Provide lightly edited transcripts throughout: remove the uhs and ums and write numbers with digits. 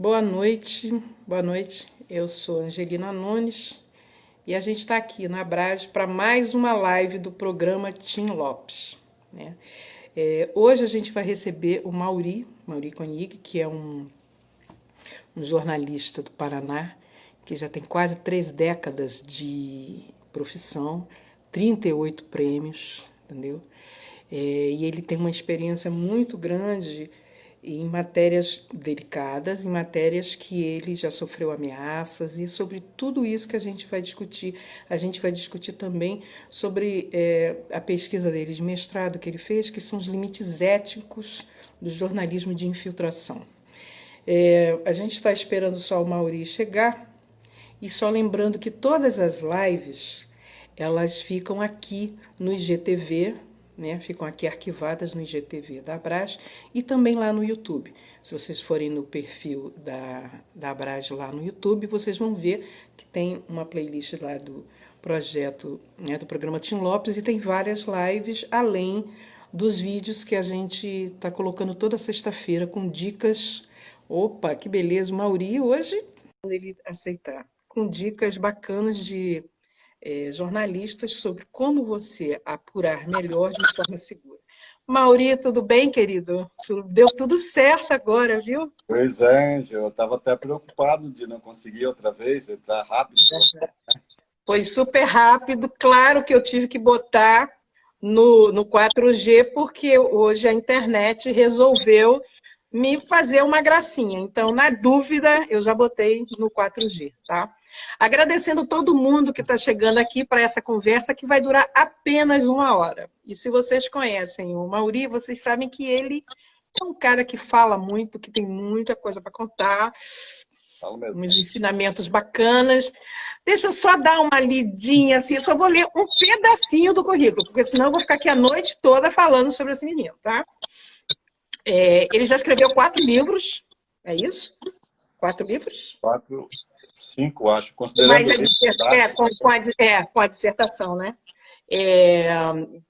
Boa noite, boa noite. Eu sou Angelina Nunes e a gente está aqui na Abrage para mais uma live do programa Tim Lopes, né? Hoje a gente vai receber o Mauri Koenig, que é um jornalista do Paraná, que já tem quase 3 décadas de profissão, 38 prêmios, entendeu? E ele tem uma experiência muito grande em matérias delicadas, em matérias que ele já sofreu ameaças, e sobre tudo isso que a gente vai discutir. A gente vai discutir também sobre a pesquisa dele de mestrado que ele fez, que são os limites éticos do jornalismo de infiltração. A gente está esperando só o Mauri chegar, e só lembrando que todas as lives, elas ficam aqui no IGTV, né? Ficam aqui arquivadas no IGTV da Abrage e também lá no YouTube. Se vocês forem no perfil da Abrage lá no YouTube, vocês vão ver que tem uma playlist lá do projeto, né, do programa Tim Lopes, e tem várias lives, além dos vídeos que a gente está colocando toda sexta-feira com dicas. Opa, que beleza! O Mauri hoje, quando ele aceitar, com dicas bacanas de jornalistas sobre como você apurar melhor de forma segura. Mauri, tudo bem, querido? Deu tudo certo agora, viu? Pois é, Angel, eu estava até preocupado de não conseguir outra vez entrar rápido. Foi super rápido. Claro que eu tive que botar no 4G, porque hoje a internet resolveu me fazer uma gracinha. Então, na dúvida, eu já botei no 4G, tá? Agradecendo todo mundo que está chegando aqui para essa conversa, que vai durar apenas 1 hora. E se vocês conhecem o Mauri, vocês sabem que ele é um cara que fala muito, que tem muita coisa para contar, Falo mesmo. uns ensinamentos bacanas. Deixa eu só dar uma lidinha, assim, eu só vou ler um pedacinho do currículo, porque senão eu vou ficar aqui a noite toda falando sobre esse menino, tá? Ele já escreveu 4 livros, é isso? 4 livros? 4, 5, acho, Mas considerando com a dissertação, né?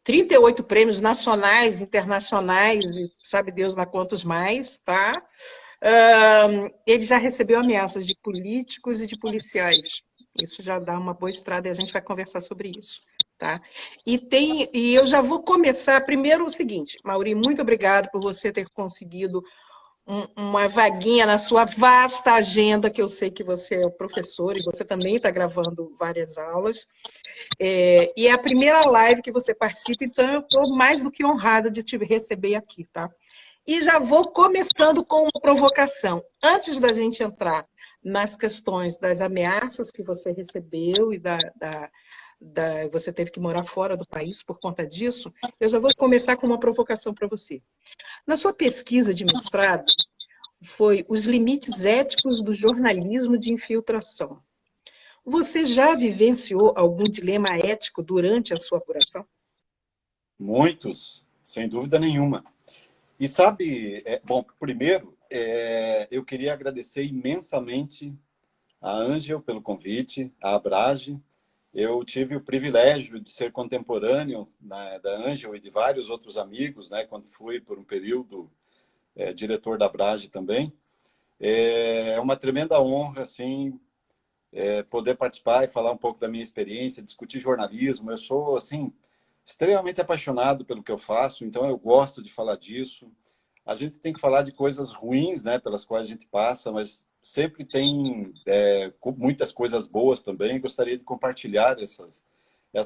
38 prêmios nacionais, internacionais, e sabe Deus lá quantos mais, tá? Ele já recebeu ameaças de políticos e de policiais. Isso já dá uma boa estrada e a gente vai conversar sobre isso, tá? E eu já vou começar primeiro o seguinte, Mauri, muito obrigado por você ter conseguido uma vaguinha na sua vasta agenda, que eu sei que você é o professor e você também está gravando várias aulas. E é a primeira live que você participa, então eu estou mais do que honrada de te receber aqui, tá? E já vou começando com uma provocação. Antes da gente entrar nas questões das ameaças que você recebeu e você teve que morar fora do país por conta disso, eu já vou começar com uma provocação para você. Na sua pesquisa de mestrado, foi os limites éticos do jornalismo de infiltração. Você já vivenciou algum dilema ético durante a sua apuração? muitos, sem dúvida nenhuma. E sabe, bom, primeiro, eu queria agradecer imensamente a Angel pelo convite, a Abrage. Eu tive o privilégio de ser contemporâneo, né, da Angel e de vários outros amigos, né, quando fui por um período diretor da Abrage também. É uma tremenda honra, assim, poder participar e falar um pouco da minha experiência, discutir jornalismo. Eu sou, assim, extremamente apaixonado pelo que eu faço, então eu gosto de falar disso. A gente tem que falar de coisas ruins, né, pelas quais a gente passa, mas sempre tem muitas coisas boas também. Gostaria de compartilhar essas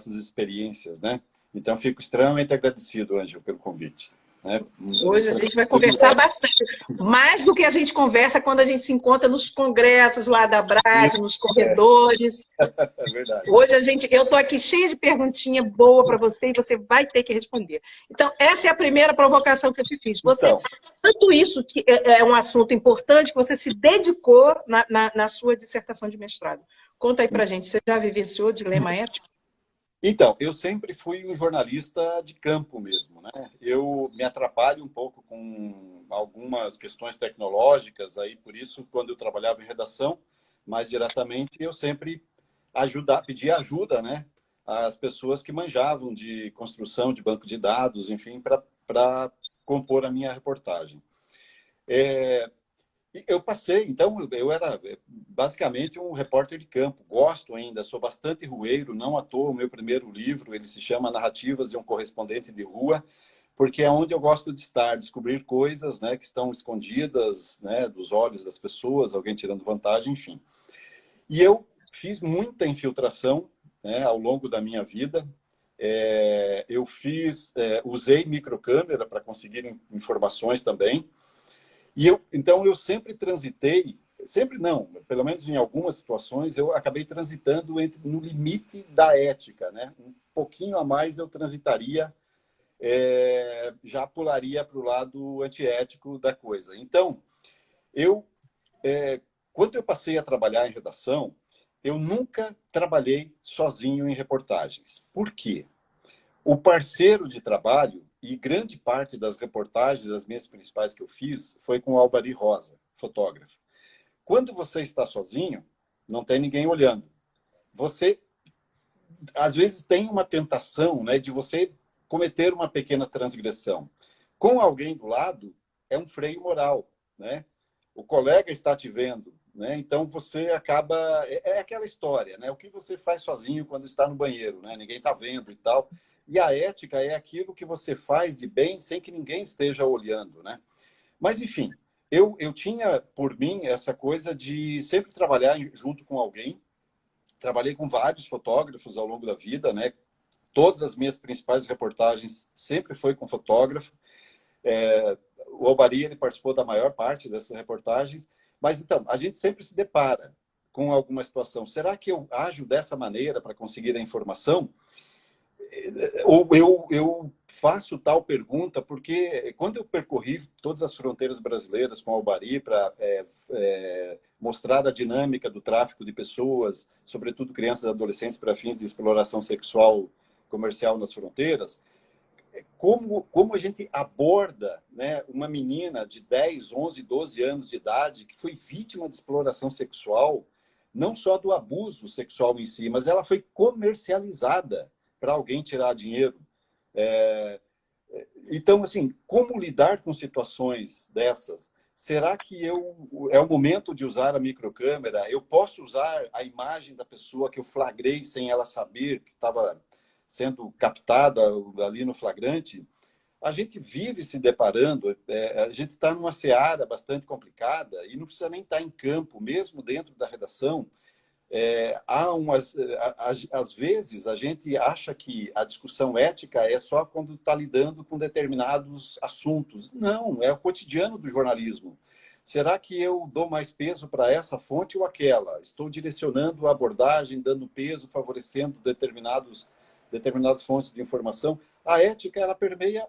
experiências, né? Então, fico extremamente agradecido, Ângelo, pelo convite. Né? Hoje a gente vai conversar bastante. Mais do que a gente conversa quando a gente se encontra nos congressos lá da Brás, nos corredores. É verdade. Hoje eu estou aqui cheia de perguntinha boa para você e você vai ter que responder. Então, essa é a primeira provocação que eu te fiz. Você, Então, tanto isso que é um assunto importante, que você se dedicou na sua dissertação de mestrado. Conta aí para a gente, você já vivenciou dilema ético? Então, eu sempre fui um jornalista de campo mesmo, né? Eu me atrapalho um pouco com algumas questões tecnológicas, aí por isso, quando eu trabalhava em redação, mais diretamente, eu sempre pedia ajuda, né? Às pessoas que manjavam de construção de banco de dados, enfim, para compor a minha reportagem. Eu passei, então eu era basicamente um repórter de campo. Gosto ainda, sou bastante rueiro, não à toa o meu primeiro livro, ele se chama Narrativas de um Correspondente de Rua, porque é onde eu gosto de estar, descobrir coisas, né, que estão escondidas, né, dos olhos das pessoas, alguém tirando vantagem, enfim. E eu fiz muita infiltração, né, ao longo da minha vida. Usei microcâmera para conseguir informações também. Então, eu sempre transitei, sempre não, pelo menos em algumas situações, eu acabei transitando no limite da ética, né? Um pouquinho a mais eu transitaria, já pularia para o lado antiético da coisa. Então, eu, quando eu passei a trabalhar em redação, eu nunca trabalhei sozinho em reportagens. Por quê? O parceiro de trabalho, e grande parte das reportagens, as minhas principais que eu fiz, foi com o Albari Rosa, fotógrafo. Quando você está sozinho, não tem ninguém olhando. Você, às vezes, tem uma tentação, né, de você cometer uma pequena transgressão. Com alguém do lado, é um freio moral, né? O colega está te vendo, né? Então você acaba... É aquela história, né? O que você faz sozinho quando está no banheiro, né? Ninguém está vendo e tal. E a ética é aquilo que você faz de bem sem que ninguém esteja olhando, né? Mas, enfim, eu tinha por mim essa coisa de sempre trabalhar junto com alguém. Trabalhei com vários fotógrafos ao longo da vida, né? Todas as minhas principais reportagens sempre foi com fotógrafo. O Albari, ele participou da maior parte dessas reportagens. Mas, então, a gente sempre se depara com alguma situação. Será que eu ajo dessa maneira para conseguir a informação? Ou eu faço tal pergunta porque quando eu percorri todas as fronteiras brasileiras com o Albari para mostrar a dinâmica do tráfico de pessoas, sobretudo crianças e adolescentes para fins de exploração sexual comercial nas fronteiras, como a gente aborda, né, uma menina de 10, 11, 12 anos de idade que foi vítima de exploração sexual, não só do abuso sexual em si, mas ela foi comercializada para alguém tirar dinheiro. Então, assim, como lidar com situações dessas? Será que é o momento de usar a microcâmera? Eu posso usar a imagem da pessoa que eu flagrei sem ela saber que estava sendo captada ali no flagrante? A gente vive se deparando, a gente está numa seara bastante complicada e não precisa nem estar em campo, mesmo dentro da redação. Às vezes a gente acha que a discussão ética é só quando está lidando com determinados assuntos. Não, é o cotidiano do jornalismo. Será que eu dou mais peso para essa fonte ou aquela? Estou direcionando a abordagem, dando peso, favorecendo determinadas fontes de informação. A ética, ela permeia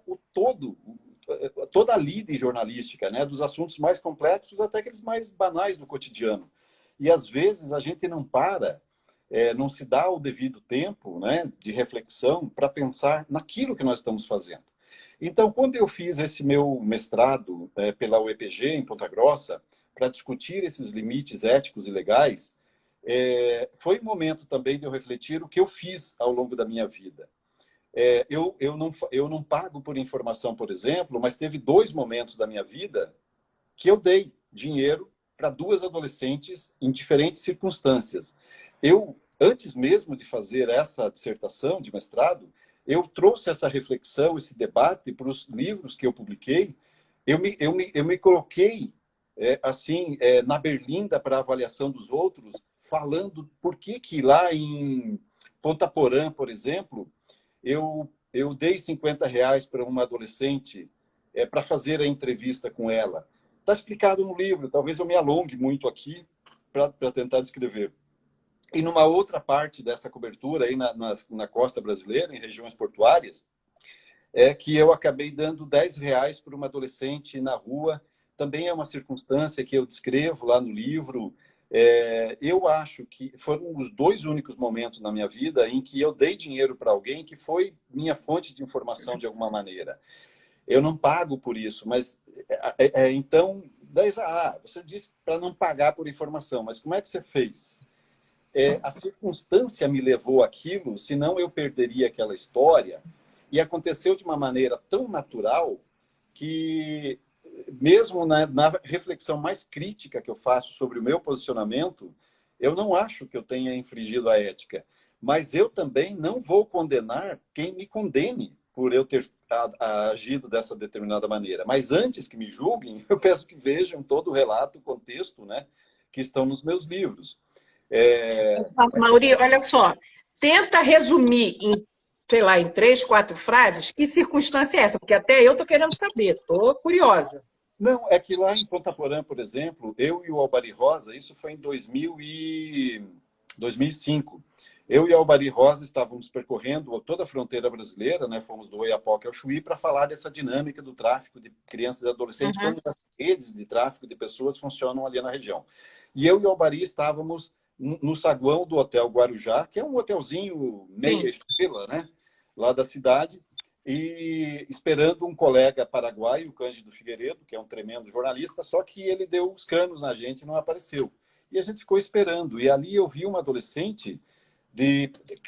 toda a lide jornalística, né? Dos assuntos mais complexos até aqueles mais banais do cotidiano. E, às vezes, a gente não para, não se dá o devido tempo, né, de reflexão para pensar naquilo que nós estamos fazendo. Então, quando eu fiz esse meu mestrado pela UEPG, em Ponta Grossa, para discutir esses limites éticos e legais, foi um momento também de eu refletir o que eu fiz ao longo da minha vida. Eu não pago por informação, por exemplo, mas teve 2 momentos da minha vida que eu dei dinheiro para 2 adolescentes em diferentes circunstâncias. Antes mesmo de fazer essa dissertação de mestrado, eu trouxe essa reflexão, esse debate para os livros que eu publiquei. Eu me coloquei na berlinda para avaliação dos outros, falando por que lá em Ponta Porã, por exemplo, eu dei R$ 50 para uma adolescente para fazer a entrevista com ela. Está explicado no livro, talvez eu me alongue muito aqui para tentar descrever. E numa outra parte dessa cobertura, aí na costa brasileira, em regiões portuárias, que eu acabei dando R$ 10 para uma adolescente na rua. Também é uma circunstância que eu descrevo lá no livro. Eu acho que foram os 2 únicos momentos na minha vida em que eu dei dinheiro para alguém que foi minha fonte de informação de alguma maneira. Eu não pago por isso, mas então, você disse para não pagar por informação, mas como é que você fez? A circunstância me levou àquilo, senão eu perderia aquela história. E aconteceu de uma maneira tão natural que mesmo na reflexão mais crítica que eu faço sobre o meu posicionamento, eu não acho que eu tenha infringido a ética. Mas eu também não vou condenar quem me condene por eu ter agido dessa determinada maneira. Mas antes que me julguem, eu peço que vejam todo o relato, o contexto, né, que estão nos meus livros. Mauri, olha só, tenta resumir em, sei lá, em 3, 4 frases, que circunstância é essa? Porque até eu estou querendo saber, estou curiosa. Não, é que lá em Ponta Porã, por exemplo, eu e o Albari Rosa, isso foi em 2005. Eu e o Albari Rosa estávamos percorrendo toda a fronteira brasileira, né? Fomos do Oiapoque ao Chuí para falar dessa dinâmica do tráfico de crianças e adolescentes, como as redes de tráfico de pessoas funcionam ali na região. E eu e o Albari estávamos no saguão do Hotel Guarujá, que é um hotelzinho meia estrela, né? Lá da cidade, e esperando um colega paraguaio, o Cândido Figueiredo, que é um tremendo jornalista, só que ele deu os canos na gente e não apareceu. E a gente ficou esperando. E ali eu vi uma adolescente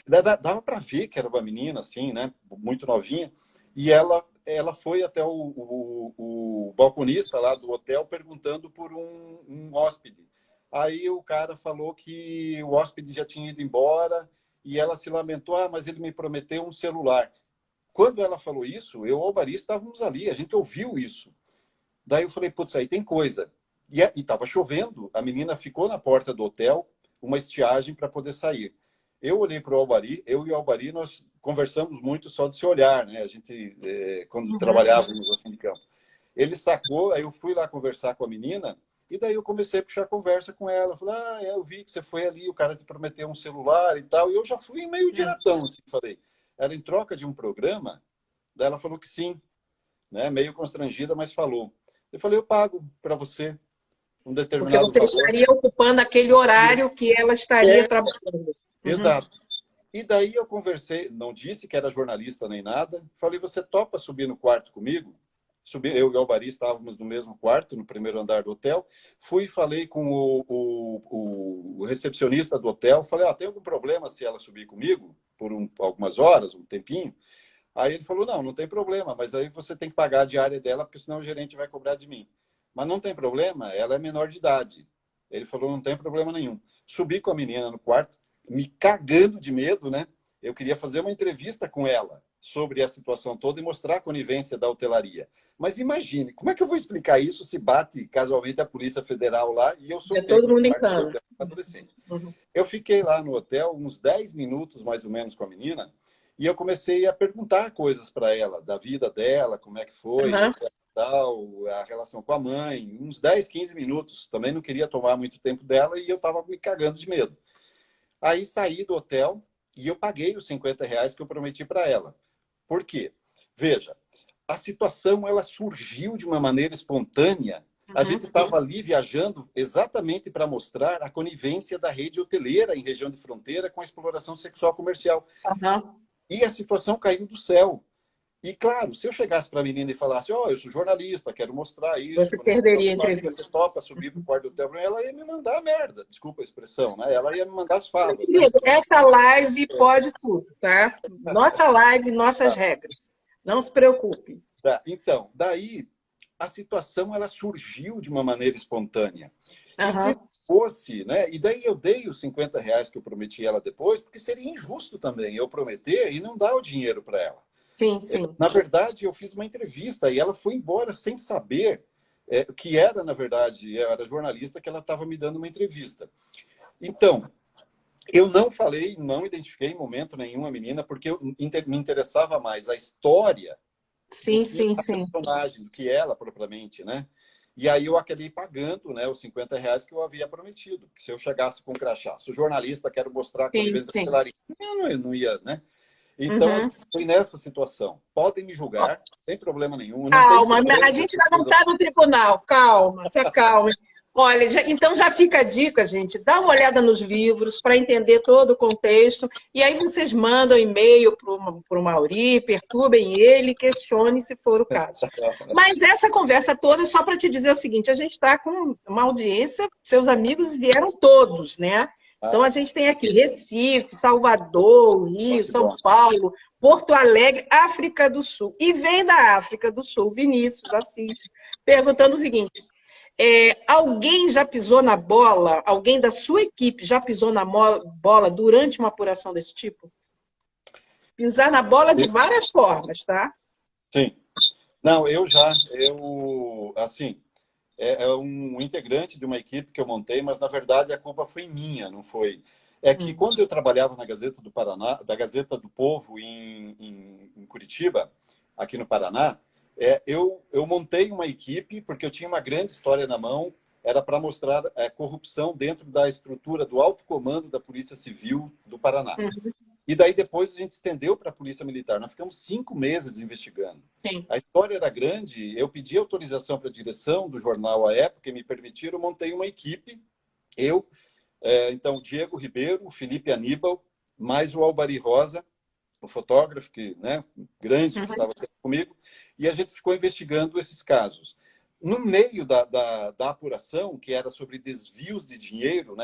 dava para ver que era uma menina assim, né, muito novinha, e ela foi até o balconista lá do hotel perguntando por um hóspede. Aí o cara falou que o hóspede já tinha ido embora e ela se lamentou, mas ele me prometeu um celular. Quando ela falou isso, eu e o Albari estávamos ali, a gente ouviu isso. Daí eu falei, putz, aí tem coisa. E estava chovendo, a menina ficou na porta do hotel, uma estiagem para poder sair. Eu olhei para o Albari, eu e o Albari, nós conversamos muito só de se olhar, né? A gente, quando trabalhávamos assim de campo. Ele sacou, aí eu fui lá conversar com a menina, e daí eu comecei a puxar conversa com ela. Falei, eu vi que você foi ali, o cara te prometeu um celular e tal. E eu já fui meio diretão, assim, falei. Era em troca de um programa, daí ela falou que sim, né? Meio constrangida, mas falou. Eu falei, eu pago para você um determinado Porque você estaria ocupando aquele horário que ela estaria trabalhando. Exato. E daí eu conversei, não disse que era jornalista nem nada, falei, você topa subir no quarto comigo? Eu e o Albari estávamos no mesmo quarto, no primeiro andar do hotel. Fui e falei com o recepcionista do hotel, falei, tem algum problema se ela subir comigo por algumas horas, um tempinho? Aí ele falou, não tem problema, mas aí você tem que pagar a diária dela, porque senão o gerente vai cobrar de mim. Mas não tem problema, ela é menor de idade. Ele falou, não tem problema nenhum. Subi com a menina no quarto, me cagando de medo, né? Eu queria fazer uma entrevista com ela sobre a situação toda e mostrar a conivência da hotelaria. Mas imagine, como é que eu vou explicar isso se bate casualmente a Polícia Federal lá e eu sou todo mundo em cana. Adolescente. Eu fiquei lá no hotel uns 10 minutos, mais ou menos, com a menina e eu comecei a perguntar coisas para ela, da vida dela, como é que foi, a relação com a mãe, uns 10, 15 minutos. Também não queria tomar muito tempo dela e eu estava me cagando de medo. Aí saí do hotel e eu paguei os R$50 que eu prometi para ela. Por quê? Veja, a situação ela surgiu de uma maneira espontânea. A gente estava ali viajando exatamente para mostrar a conivência da rede hoteleira em região de fronteira com a exploração sexual comercial. E a situação caiu do céu. E, claro, se eu chegasse para a menina e falasse, eu sou jornalista, quero mostrar isso... Você perderia a entrevista. Você topa subir para o quarto do hotel, ela ia me mandar a merda, desculpa a expressão, né? Ela ia me mandar as favas. Querido, essa live pode tudo, tá? Nossa live, nossas regras. Não se preocupe. Então, daí, a situação ela surgiu de uma maneira espontânea. E se fosse, né? E daí eu dei os R$50 que eu prometi ela depois, porque seria injusto também eu prometer e não dar o dinheiro para ela. Sim. Na verdade, eu fiz uma entrevista e ela foi embora sem saber que era, na verdade, eu era jornalista, que ela estava me dando uma entrevista. Então, eu não falei, não identifiquei em momento nenhum a menina, porque me interessava mais a história personagem do que ela propriamente, né? E aí eu acabei pagando, né, os R$50 que eu havia prometido. Que se eu chegasse com um crachá, sou jornalista, quero mostrar que eu não ia, né? Então, fui nessa situação. Podem me julgar, sem problema nenhum. Calma, a gente ainda não está no tribunal. Calma, se acalme. Olha, então já fica a dica, gente. Dá uma olhada nos livros para entender todo o contexto. E aí vocês mandam e-mail para o Mauri, perturbem ele, questionem se for o caso. Mas essa conversa toda é só para te dizer o seguinte, a gente está com uma audiência, seus amigos vieram todos, né? Então, a gente tem aqui Recife, Salvador, Rio, São Paulo, Porto Alegre, África do Sul. E vem da África do Sul, Vinícius Assis, perguntando o seguinte: alguém já pisou na bola? Alguém da sua equipe já pisou na bola durante uma apuração desse tipo? Pisar na bola de várias formas, tá? Sim. Não, assim, é um integrante de uma equipe que eu montei, mas na verdade a culpa foi minha, não foi. É que quando eu trabalhava na Gazeta do Paraná, da Gazeta do Povo em Curitiba, aqui no Paraná, eu montei uma equipe porque eu tinha uma grande história na mão, era para mostrar corrupção dentro da estrutura do alto comando da Polícia Civil do Paraná. E daí depois a gente estendeu para a Polícia Militar. Nós ficamos 5 meses investigando. Sim. A história era grande. Eu pedi autorização para a direção do jornal à época e me permitiram, montei uma equipe. Então, Diego Ribeiro, o Felipe Aníbal, mais o Albari Rosa, o fotógrafo grande que estava comigo, e a gente ficou investigando esses casos. No meio da apuração, que era sobre desvios de dinheiro,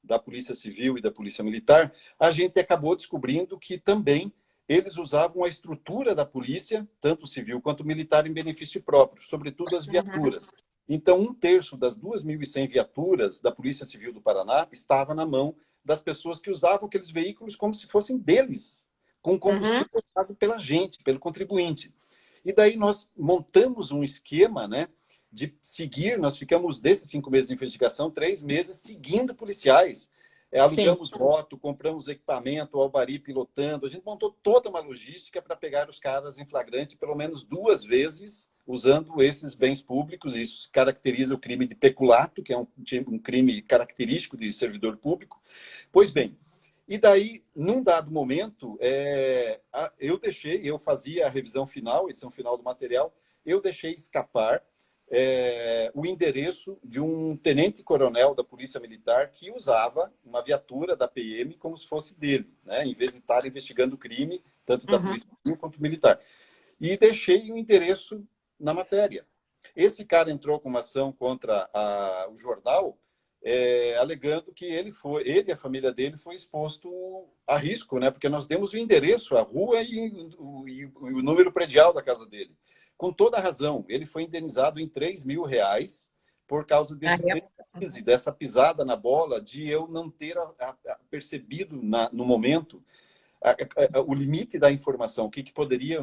da Polícia Civil e da Polícia Militar, a gente acabou descobrindo que também eles usavam a estrutura da polícia, tanto civil quanto militar, em benefício próprio, sobretudo as viaturas. Então, 1/3 das 2.100 viaturas da Polícia Civil do Paraná estava na mão das pessoas que usavam aqueles veículos como se fossem deles, com combustível pago pela gente, pelo contribuinte. E daí nós montamos um esquema, de seguir, nós ficamos, desses 5 meses de investigação, 3 meses seguindo policiais. Alugamos moto, compramos equipamento, o Albari pilotando. A gente montou toda uma logística para pegar os caras em flagrante pelo menos 2 vezes, usando esses bens públicos. Isso caracteriza o crime de peculato, que é um crime característico de servidor público. Pois bem, e daí, num dado momento, eu fazia a revisão final, edição final do material, eu deixei escapar o endereço de um tenente-coronel da Polícia Militar que usava uma viatura da PM como se fosse dele, em vez de estar investigando o crime, tanto da Polícia Civil quanto militar. E deixei o endereço na matéria. Esse cara entrou com uma ação contra o jornal, alegando que ele e a família dele foi exposto a risco, porque nós demos o endereço, a rua e o número predial da casa dele. Com toda a razão, ele foi indenizado em R$3.000 por causa dessa pisada na bola, de eu não ter percebido no momento o limite da informação, o que poderia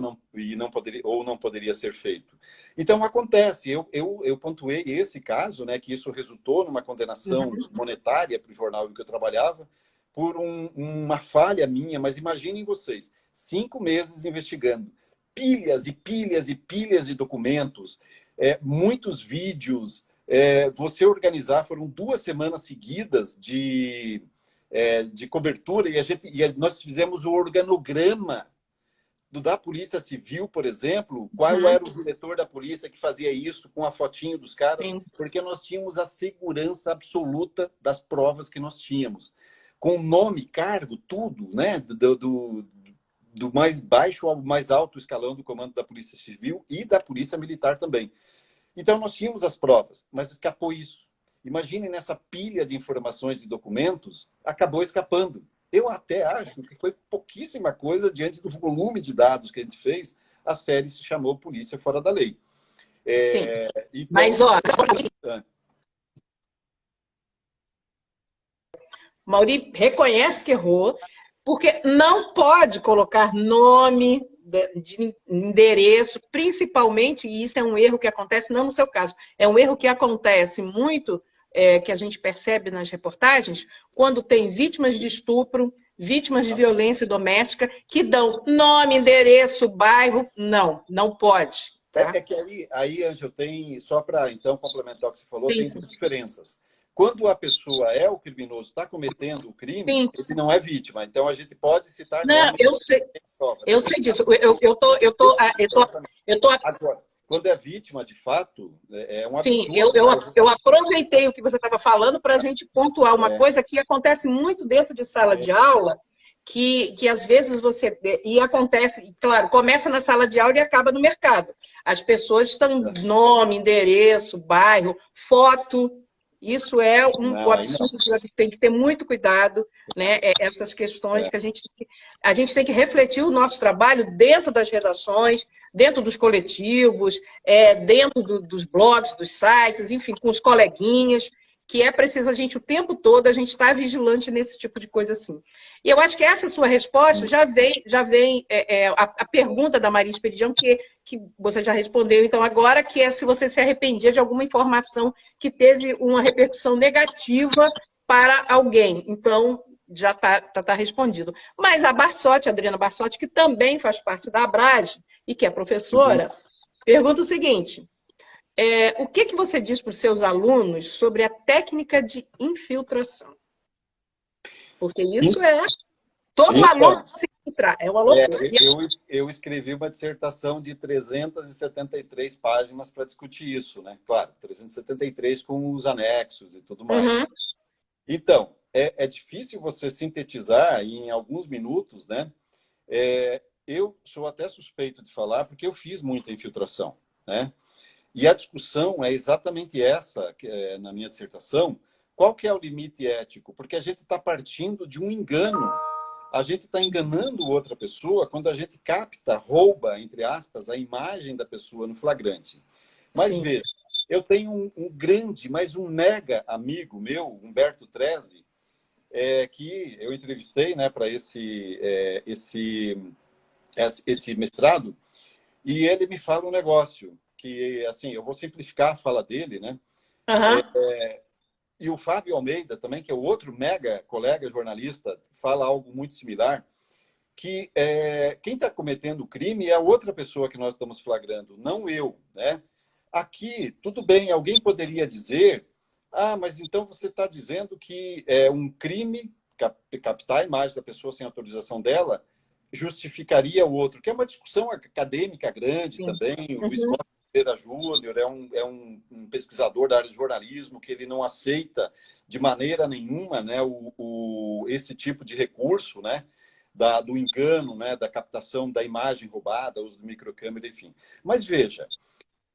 ou não poderia ser feito. Então, acontece, eu pontuei esse caso, que isso resultou numa condenação monetária para o jornal em que eu trabalhava, por uma falha minha, mas imaginem vocês, 5 meses investigando, pilhas e pilhas e pilhas de documentos, muitos vídeos, você organizar, foram 2 semanas seguidas de cobertura, e nós fizemos o organograma da Polícia Civil, por exemplo, qual era o diretor da polícia que fazia isso, com a fotinho dos caras, porque nós tínhamos a segurança absoluta das provas que nós tínhamos. Com nome, cargo, tudo, do mais baixo ao mais alto escalão do comando da Polícia Civil e da Polícia Militar também. Então, nós tínhamos as provas, mas escapou isso. Imagine nessa pilha de informações e documentos, acabou escapando. Eu até acho que foi pouquíssima coisa diante do volume de dados que a gente fez. A série se chamou Polícia Fora da Lei. Sim. Então, mas, Mauri reconhece que errou, porque não pode colocar nome de endereço, principalmente, e isso é um erro que acontece, não no seu caso, é um erro que acontece muito, que a gente percebe nas reportagens, quando tem vítimas de estupro, vítimas de violência doméstica, que dão nome, endereço, bairro, não pode. Tá? Que aí, Ângelo, tem, só para então complementar o que você falou, tem 2 diferenças. Quando a pessoa o criminoso, está cometendo o crime, ele não é vítima. Então, a gente pode citar... Não, eu sei disso. Agora, quando é vítima, de fato, é um absurdo. Sim, eu aproveitei o que você estava falando para a gente pontuar uma coisa que acontece muito dentro de sala de aula, que às vezes você... E acontece, claro, começa na sala de aula e acaba no mercado. As pessoas estão nome, endereço, bairro, foto... Isso é Não, o aí não. absurdo, a gente tem que ter muito cuidado, né? Essas questões que a gente tem que refletir o nosso trabalho dentro das redações, dentro dos coletivos, dentro dos blogs, dos sites, enfim, com os coleguinhas, que é preciso a gente, o tempo todo, a gente estar vigilante nesse tipo de coisa assim. E eu acho que essa sua resposta já vem a pergunta da Maria Esperidião, que você já respondeu, então, agora, que é se você se arrependia de alguma informação que teve uma repercussão negativa para alguém. Então, já está respondido. Mas a Barsotti, a Adriana Barsotti, que também faz parte da Abrage e que é Uhum. professora, pergunta o seguinte: o que você diz para os seus alunos sobre a técnica de infiltração? Porque isso todo aluno Então, se infiltrar, é uma loucura. eu escrevi uma dissertação de 373 páginas para discutir isso, né? Claro, 373 com os anexos e tudo mais. Uhum, Então, é difícil você sintetizar em alguns minutos, né? Eu sou até suspeito de falar porque eu fiz muita infiltração, né? E a discussão é exatamente essa, na minha dissertação. Qual que é o limite ético? Porque a gente está partindo de um engano. A gente está enganando outra pessoa quando a gente capta, rouba, entre aspas, a imagem da pessoa no flagrante. Mas sim. veja, eu tenho um grande, mas um mega amigo meu, Humberto Trezi, que eu entrevistei, né, para esse mestrado, e ele me fala um negócio que, assim, eu vou simplificar a fala dele, né? Uhum, E o Fábio Almeida também, que é o outro mega colega jornalista, fala algo muito similar, que quem está cometendo o crime é a outra pessoa que nós estamos flagrando, não eu, né? Aqui, tudo bem, alguém poderia dizer, mas então você está dizendo que é um crime captar a imagem da pessoa sem autorização dela justificaria o outro, que é uma discussão acadêmica grande sim. também. O Luiz Uhum, Costa Pereira Júnior é um pesquisador da área de jornalismo que ele não aceita de maneira nenhuma, né, esse tipo de recurso, né, do engano, né, da captação da imagem roubada, uso de microcâmera, enfim. Mas veja,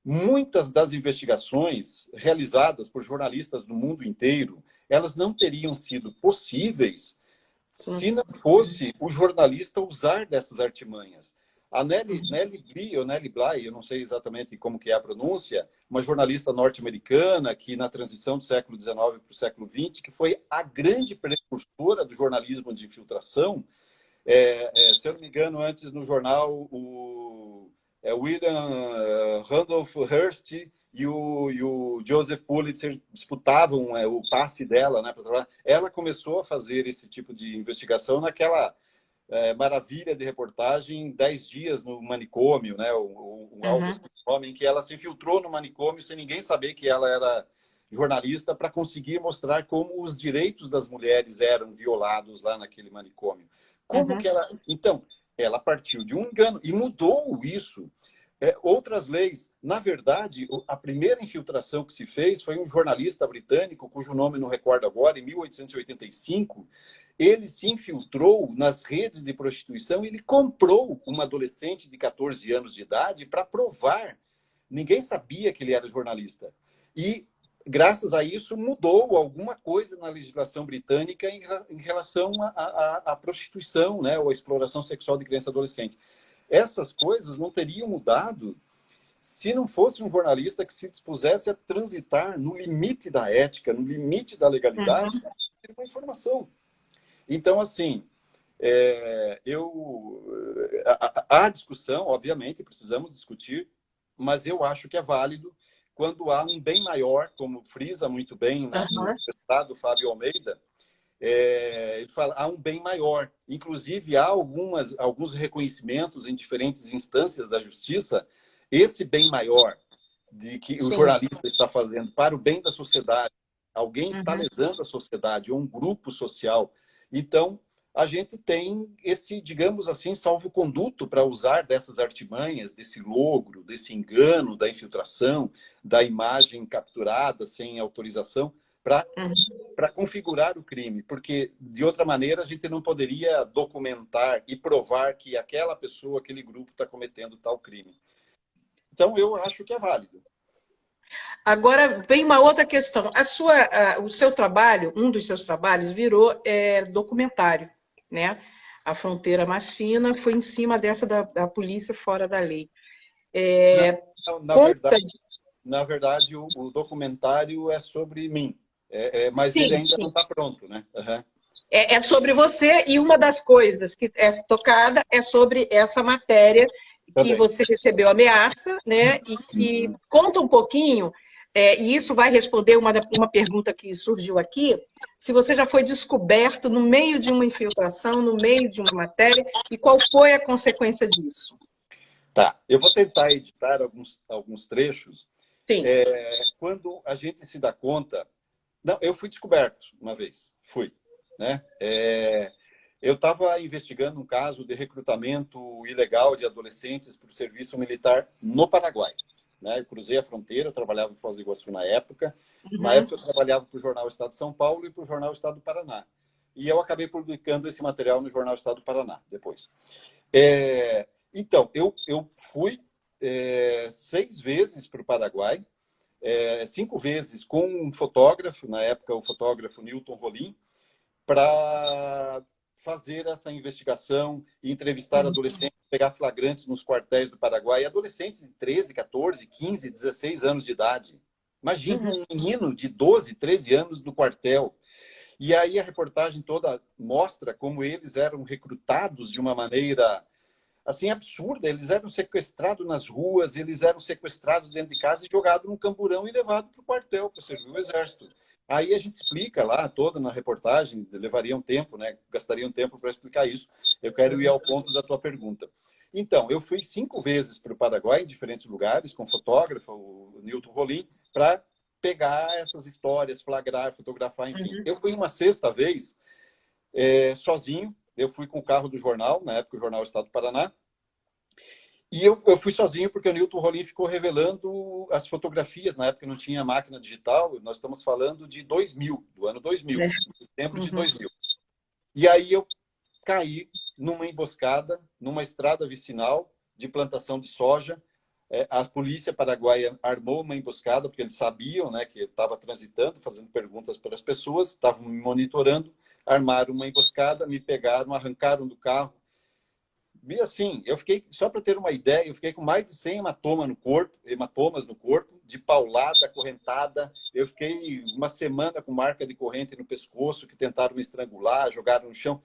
muitas das investigações realizadas por jornalistas do mundo inteiro, elas não teriam sido possíveis sim. se não fosse o jornalista usar dessas artimanhas. A Nellie Bly, ou Nellie Bly, eu não sei exatamente como que é a pronúncia, uma jornalista norte-americana que na transição do século XIX para o século XX, que foi a grande precursora do jornalismo de infiltração. Se eu não me engano, antes no jornal, William Randolph Hearst e o Joseph Pulitzer disputavam o passe dela, né, para trabalhar. Ela começou a fazer esse tipo de investigação naquela maravilha de reportagem 10 dias no manicômio, né, algo Uhum, assim, em que ela se infiltrou no manicômio sem ninguém saber que ela era jornalista para conseguir mostrar como os direitos das mulheres eram violados lá naquele manicômio. Como uhum, que ela... Então, ela partiu de um engano e mudou isso. Outras leis. Na verdade, a primeira infiltração que se fez foi um jornalista britânico, cujo nome não recordo agora, em 1885. Ele se infiltrou nas redes de prostituição e ele comprou uma adolescente de 14 anos de idade para provar. Ninguém sabia que ele era jornalista. E, graças a isso, mudou alguma coisa na legislação britânica em relação à prostituição, né, ou à exploração sexual de criança e adolescente. Essas coisas não teriam mudado se não fosse um jornalista que se dispusesse a transitar no limite da ética, no limite da legalidade, uhum, uma informação. Então, assim, há discussão, obviamente, precisamos discutir, mas eu acho que é válido quando há um bem maior, como frisa muito bem no uhum, estado Fábio Almeida. Ele fala, há um bem maior. Inclusive, há alguns reconhecimentos em diferentes instâncias da justiça. Esse bem maior de que o sim. jornalista está fazendo para o bem da sociedade, alguém está Uhum, lesando a sociedade, ou um grupo social. Então, a gente tem esse, digamos assim, salvo-conduto para usar dessas artimanhas, desse logro, desse engano, da infiltração, da imagem capturada sem autorização, para uhum. configurar o crime, porque de outra maneira a gente não poderia documentar e provar que aquela pessoa, aquele grupo está cometendo tal crime. Então eu acho que é válido. Agora vem uma outra questão. O seu trabalho, um dos seus trabalhos, virou documentário, né? A Fronteira Mais Fina foi em cima dessa da polícia fora da lei. Não, É, não, conta de... na verdade o documentário é sobre mim, mas ele Sim, ainda não sim. está pronto, né? Uhum. É sobre você, e uma das coisas que é tocada é sobre essa matéria que Também. você recebeu ameaça, né? E que Uhum. conta um pouquinho, e isso vai responder uma pergunta que surgiu aqui, se você já foi descoberto no meio de uma infiltração, no meio de uma matéria, e qual foi a consequência disso? Tá, eu vou tentar editar alguns trechos. Sim. Quando a gente se dá conta... Não, eu fui descoberto uma vez, fui. Né? Eu estava investigando um caso de recrutamento ilegal de adolescentes para o serviço militar no Paraguai. Né? Eu cruzei a fronteira, eu trabalhava em Foz do Iguaçu na época. Na Uhum. época, eu trabalhava para o Jornal Estado de São Paulo e para o Jornal Estado do Paraná. E eu acabei publicando esse material no Jornal Estado do Paraná depois. Então, eu fui 6 vezes para o Paraguai, 5 vezes com um fotógrafo, na época o fotógrafo Newton Rolim, para fazer essa investigação e entrevistar adolescentes, pegar flagrantes nos quartéis do Paraguai, adolescentes de 13, 14, 15, 16 anos de idade. Imagina Uhum. um menino de 12, 13 anos no quartel. E aí a reportagem toda mostra como eles eram recrutados de uma maneira assim absurda. Eles eram sequestrados nas ruas, eles eram sequestrados dentro de casa e jogados num camburão e levados para o quartel para servir o exército. Aí a gente explica lá toda na reportagem, levaria um tempo, né? Gastaria um tempo para explicar isso. Eu quero ir ao ponto da tua pergunta. Então, eu fui 5 vezes para o Paraguai, em diferentes lugares, com fotógrafo, o Nilton Rolim, para pegar essas histórias, flagrar, fotografar, enfim. Uhum. Eu fui uma sexta vez sozinho. Eu fui com o carro do jornal, na época o Jornal Estado do Paraná, e eu fui sozinho porque o Newton Rolim ficou revelando as fotografias. Na época não tinha máquina digital, nós estamos falando de 2000, do ano 2000, É. setembro de Uhum. 2000. E aí eu caí numa emboscada, numa estrada vicinal de plantação de soja. A polícia paraguaia armou uma emboscada, porque eles sabiam, né, que eu estava transitando, fazendo perguntas para as pessoas, estavam me monitorando, armaram uma emboscada, me pegaram, arrancaram do carro. E assim, eu fiquei, só para ter uma ideia, eu fiquei com mais de 100 hematomas no corpo, de paulada, acorrentada. Eu fiquei uma semana com marca de corrente no pescoço, que tentaram me estrangular, jogaram no chão.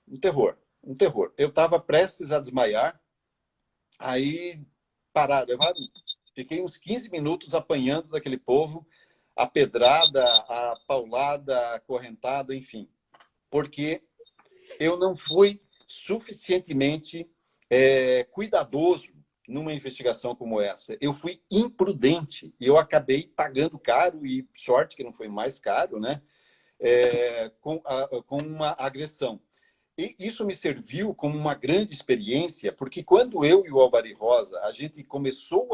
Um terror, um terror. Eu estava prestes a desmaiar, aí pararam, levaram, fiquei uns 15 minutos apanhando daquele povo, a pedrada, a paulada, a acorrentada, enfim. Porque eu não fui suficientemente cuidadoso numa investigação como essa. Eu fui imprudente e eu acabei pagando caro, e sorte que não foi mais caro, né? Com uma agressão. E isso me serviu como uma grande experiência, porque quando eu e o Albari Rosa, a gente começou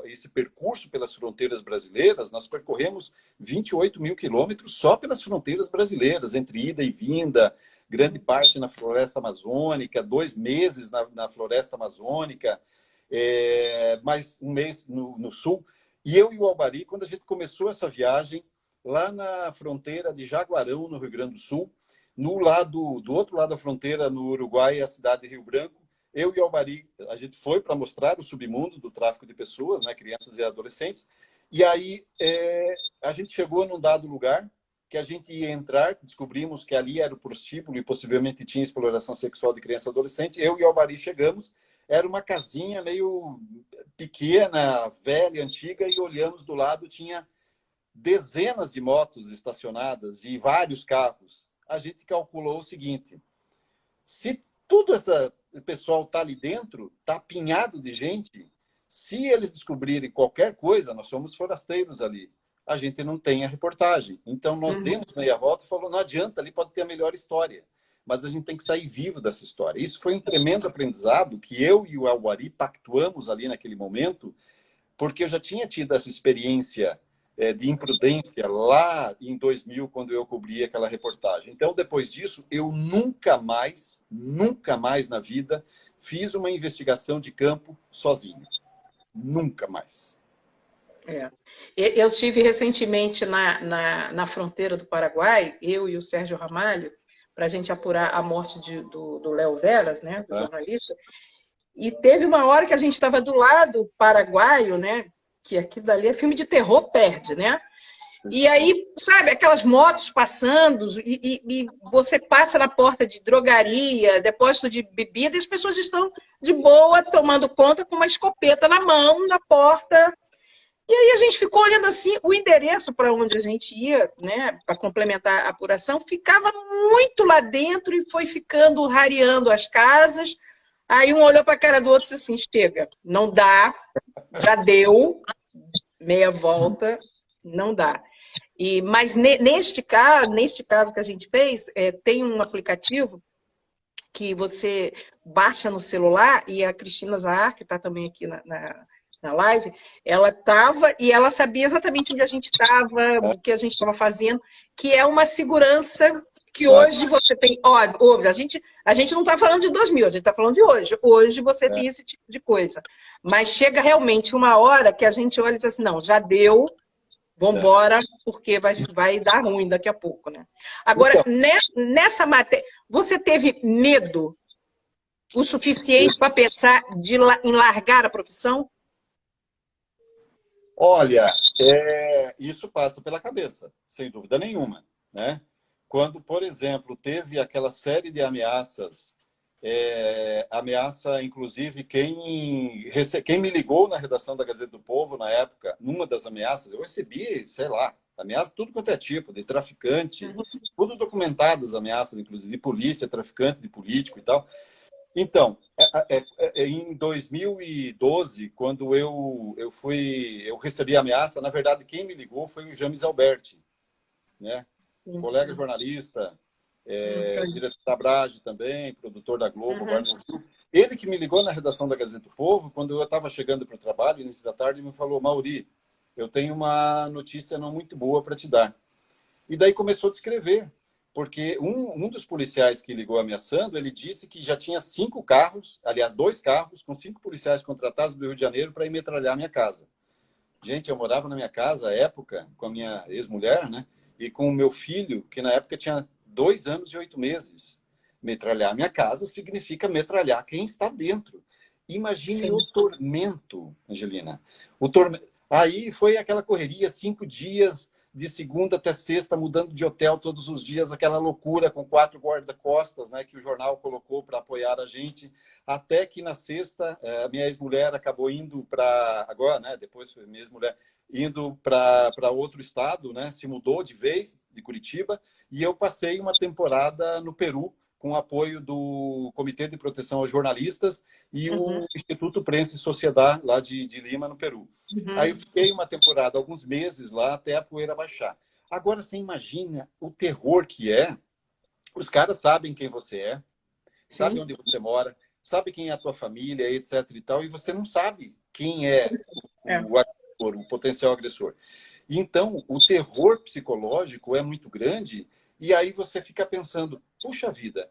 esse percurso pelas fronteiras brasileiras, nós percorremos 28 mil quilômetros só pelas fronteiras brasileiras, entre ida e vinda, grande parte na floresta amazônica, 2 meses na floresta amazônica, mais um mês no sul. E eu e o Albari, quando a gente começou essa viagem, lá na fronteira de Jaguarão, no Rio Grande do Sul, do outro lado da fronteira, no Uruguai, a cidade de Rio Branco, eu e o Albari, a gente foi para mostrar o submundo do tráfico de pessoas, né, crianças e adolescentes. E aí a gente chegou num dado lugar que a gente ia entrar, descobrimos que ali era o prostíbulo e possivelmente tinha exploração sexual de criança e adolescente. Eu e o Albari chegamos, era uma casinha meio pequena, velha, antiga, e olhamos do lado, tinha dezenas de motos estacionadas e vários carros. A gente calculou o seguinte: se tudo esse pessoal está ali dentro, está apinhado de gente, se eles descobrirem qualquer coisa, nós somos forasteiros ali, a gente não tem a reportagem. Então nós Uhum. demos meia volta e falou: não adianta, ali pode ter a melhor história, mas a gente tem que sair vivo dessa história. Isso foi um tremendo aprendizado que eu e o Alwari pactuamos ali naquele momento, porque eu já tinha tido essa experiência de imprudência lá em 2000, quando eu cobri aquela reportagem. Então, depois disso, eu nunca mais na vida fiz uma investigação de campo sozinho. Nunca mais. É. Eu tive recentemente na fronteira do Paraguai, eu e o Sérgio Ramalho, para a gente apurar a morte do Léo Veras, né, do Né? jornalista, e teve uma hora que a gente estava do lado paraguaio, né, que aquilo dali é filme de terror, perde, né? E aí, sabe, aquelas motos passando, e você passa na porta de drogaria, depósito de bebida, e as pessoas estão de boa, tomando conta com uma escopeta na mão, na porta. E aí a gente ficou olhando assim, o endereço para onde a gente ia, né, para complementar a apuração, ficava muito lá dentro e foi ficando rareando as casas. Aí um olhou para a cara do outro e disse assim: chega, não dá, já deu, meia volta, não dá. Mas neste caso que a gente fez, tem um aplicativo que você baixa no celular, e a Cristina Zahar, que está também aqui na live, ela estava e ela sabia exatamente onde a gente estava, o que a gente estava fazendo, que é uma segurança que Claro. hoje você tem. Óbvio, a gente não está falando de 2000, a gente está falando de hoje. Hoje você É. tem esse tipo de coisa. Mas chega realmente uma hora que a gente olha e diz assim: não, já deu, vamos embora, porque vai dar ruim daqui a pouco, né? Agora, Então, nessa matéria, você teve medo o suficiente para pensar em largar a profissão? olha, isso passa pela cabeça, sem dúvida nenhuma, né? Quando, por exemplo, teve aquela série de ameaças, ameaça, inclusive, quem me ligou na redação da Gazeta do Povo, na época, numa das ameaças, eu recebi, sei lá, ameaça de tudo quanto é tipo, de traficante, tudo documentado, as ameaças, inclusive de polícia, traficante, de político e tal. Então, em 2012, quando eu recebi a ameaça, na verdade, quem me ligou foi o James Alberti, né? Colega jornalista, diretor da Abrage também, produtor da Globo, agora no Rio. Ele que me ligou na redação da Gazeta do Povo, quando eu estava chegando para o trabalho, início da tarde, me falou: Mauri, eu tenho uma notícia não muito boa para te dar. E daí começou a descrever, porque um dos policiais que ligou ameaçando, ele disse que já tinha 5 carros, aliás, 2 carros, com 5 policiais contratados do Rio de Janeiro para ir metralhar a minha casa. Gente, eu morava na minha casa à época, com a minha ex-mulher, né? E com o meu filho, que na época tinha 2 anos e 8 meses. Metralhar a minha casa significa metralhar quem está dentro. Imagine Sim. o tormento, Angelina. O tormento. Aí foi aquela correria, 5 dias, de segunda até sexta, mudando de hotel todos os dias, aquela loucura com 4 guarda-costas, né, que o jornal colocou para apoiar a gente, até que na sexta, a minha ex-mulher acabou indo para, agora, né, depois foi minha ex-mulher, indo para outro estado, né, se mudou de vez, de Curitiba, e eu passei uma temporada no Peru, com o apoio do Comitê de Proteção aos Jornalistas e o Instituto Prensa e Sociedade, lá de Lima, no Peru. Aí eu fiquei uma temporada, alguns meses lá, até a poeira baixar. Agora, você imagina o terror que é. Os caras sabem quem você é, sabem Sim. onde você mora, sabem quem é a tua família, etc. e tal, e você não sabe quem é o agressor, o potencial agressor. Então, o terror psicológico é muito grande, e aí você fica pensando: puxa vida,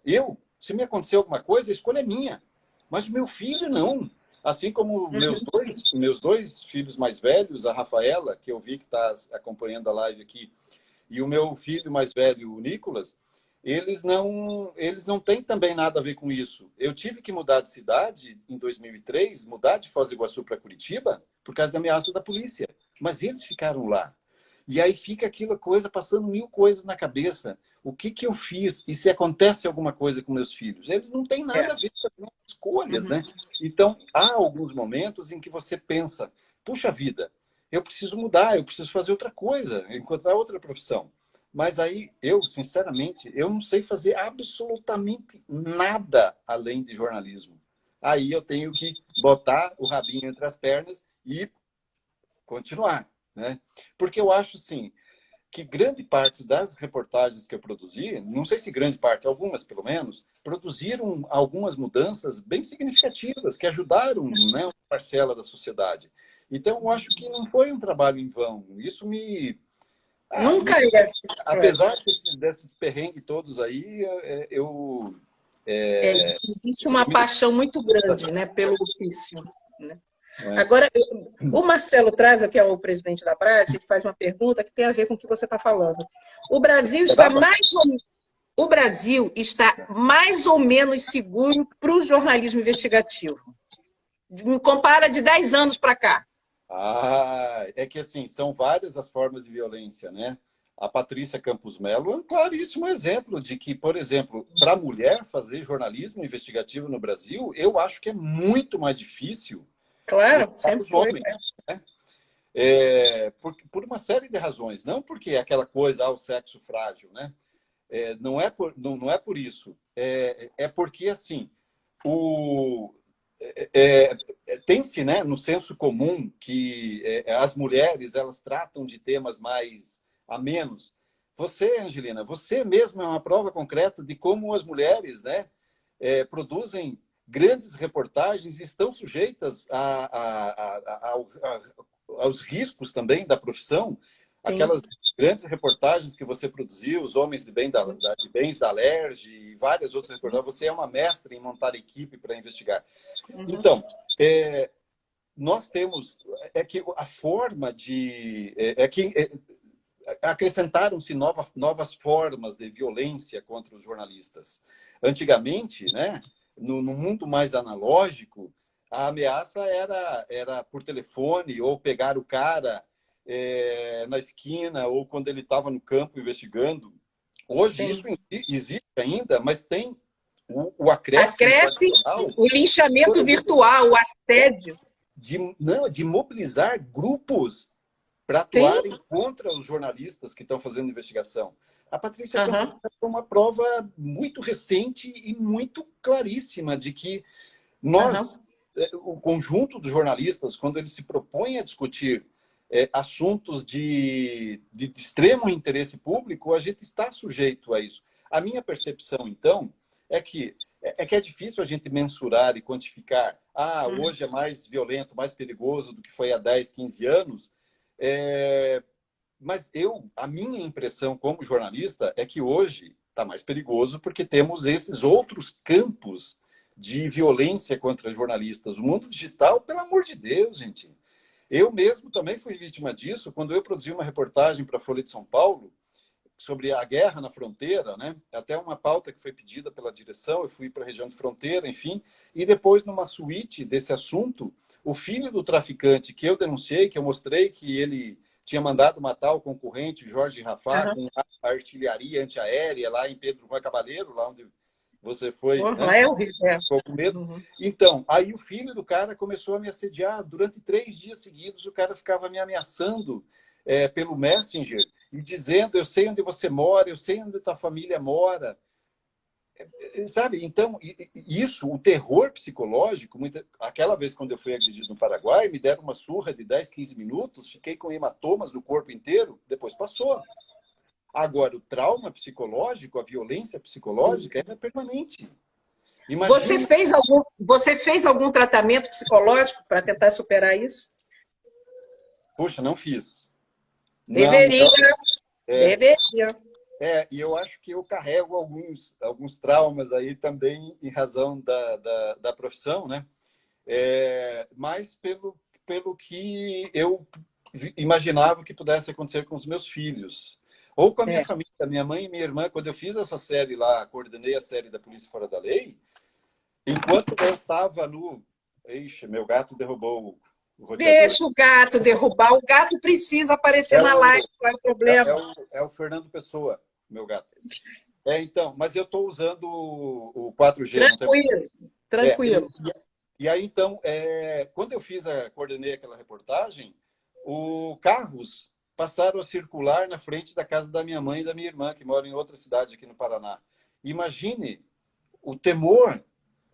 se me acontecer alguma coisa, a escolha é minha, mas o meu filho não. Assim como meus dois filhos mais velhos, a Rafaela, que eu vi que está acompanhando a live aqui, e o meu filho mais velho, o Nicolas, eles não têm também nada a ver com isso. Eu tive que mudar de cidade em 2003, mudar de Foz do Iguaçu para Curitiba, por causa da ameaça da polícia. Mas eles ficaram lá. E aí fica aquela coisa, passando 1000 coisas na cabeça. O que eu fiz? E se acontece alguma coisa com meus filhos? Eles não têm nada a ver com as minhas escolhas, né? Então, há alguns momentos em que você pensa: puxa vida, eu preciso mudar, eu preciso fazer outra coisa, encontrar outra profissão. Mas aí, sinceramente, eu não sei fazer absolutamente nada além de jornalismo. Aí eu tenho que botar o rabinho entre as pernas e continuar, né? Porque eu acho, assim, que grande parte das reportagens que eu produzi, não sei se grande parte, algumas pelo menos, produziram algumas mudanças bem significativas que ajudaram, né, uma parcela da sociedade. Então, eu acho que não foi um trabalho em vão. Isso Nunca é. apesar desses perrengues todos aí, Existe uma paixão muito grande, né, pelo ofício, né? É. Agora, o Marcelo Traza, que é o presidente da Abrat, ele faz uma pergunta que tem a ver com o que você está falando. O Brasil está Brava? mais ou, o Brasil está mais ou menos seguro para o jornalismo investigativo. Me compara de 10 anos para cá. Ah, é que assim, são várias as formas de violência, né? A Patrícia Campos Melo é um claríssimo exemplo de que, por exemplo, para a mulher fazer jornalismo investigativo no Brasil, eu acho que é muito mais difícil do que Claro, para sempre os foi. homens, né? Por uma série de razões. Não porque é aquela coisa, o sexo frágil, né? Não é por isso. É porque, assim, o, é, tem-se, né, no senso comum que as mulheres elas tratam de temas mais amenos. Você, Angelina, você mesma é uma prova concreta de como as mulheres, né, produzem grandes reportagens e estão sujeitas aos riscos também da profissão. Sim. Aquelas grandes reportagens que você produziu, Os Homens de Bens da Alerj e várias outras reportagens. Você é uma mestra em montar equipe para investigar. Então, nós temos... É que a forma de... acrescentaram-se novas formas de violência contra os jornalistas. Antigamente, né, no mundo mais analógico, a ameaça era por telefone ou pegar o cara na esquina ou quando ele estava no campo investigando. Hoje Sim. isso existe ainda, mas tem o acréscimo Acresce adicional o linchamento virtual, o assédio. de mobilizar grupos para Sim. atuarem contra os jornalistas que estão fazendo investigação. A Patrícia Campos Uhum. é uma prova muito recente e muito claríssima de que nós, o conjunto dos jornalistas, quando eles se propõem a discutir assuntos de extremo interesse público, a gente está sujeito a isso. A minha percepção, então, é difícil a gente mensurar e quantificar. Hoje é mais violento, mais perigoso do que foi há 10, 15 anos. Mas a minha impressão como jornalista é que hoje está mais perigoso porque temos esses outros campos de violência contra jornalistas. O mundo digital, pelo amor de Deus, gente. Eu mesmo também fui vítima disso quando eu produzi uma reportagem para a Folha de São Paulo sobre a guerra na fronteira, né? Até uma pauta que foi pedida pela direção, eu fui para a região de fronteira, enfim, e depois numa suíte desse assunto, o filho do traficante que eu denunciei, que eu mostrei que ele tinha mandado matar o concorrente Jorge Rafá com artilharia antiaérea lá em Pedro Juan Cabaleiro, lá onde você foi, né? É horrível. Ficou com medo. Então, aí o filho do cara começou a me assediar. Durante 3 dias seguidos, o cara ficava me ameaçando pelo Messenger e dizendo: eu sei onde você mora, eu sei onde tua família mora. Sabe? Então, isso, o terror psicológico, aquela vez quando eu fui agredido no Paraguai, me deram uma surra de 10, 15 minutos, fiquei com hematomas no corpo inteiro, depois passou. Agora, o trauma psicológico, a violência psicológica, é permanente. Imagina... Você fez algum tratamento psicológico para tentar superar isso? Poxa, não fiz. Deveria. Deveria. E eu acho que eu carrego alguns traumas aí também em razão da profissão, né? Mas pelo que eu imaginava que pudesse acontecer com os meus filhos. Ou com a minha família, minha mãe e minha irmã. Quando eu fiz essa série lá, coordenei a série da Polícia Fora da Lei, enquanto eu estava no... Ixi, meu gato derrubou o roteador. Deixa o gato derrubar. O gato precisa aparecer na live. Qual é o problema? É o Fernando Pessoa, meu gato. Então, mas eu estou usando o 4G. Tranquilo. E aí, então, quando eu coordenei aquela reportagem, carros passaram a circular na frente da casa da minha mãe e da minha irmã, que moram em outra cidade aqui no Paraná. Imagine o temor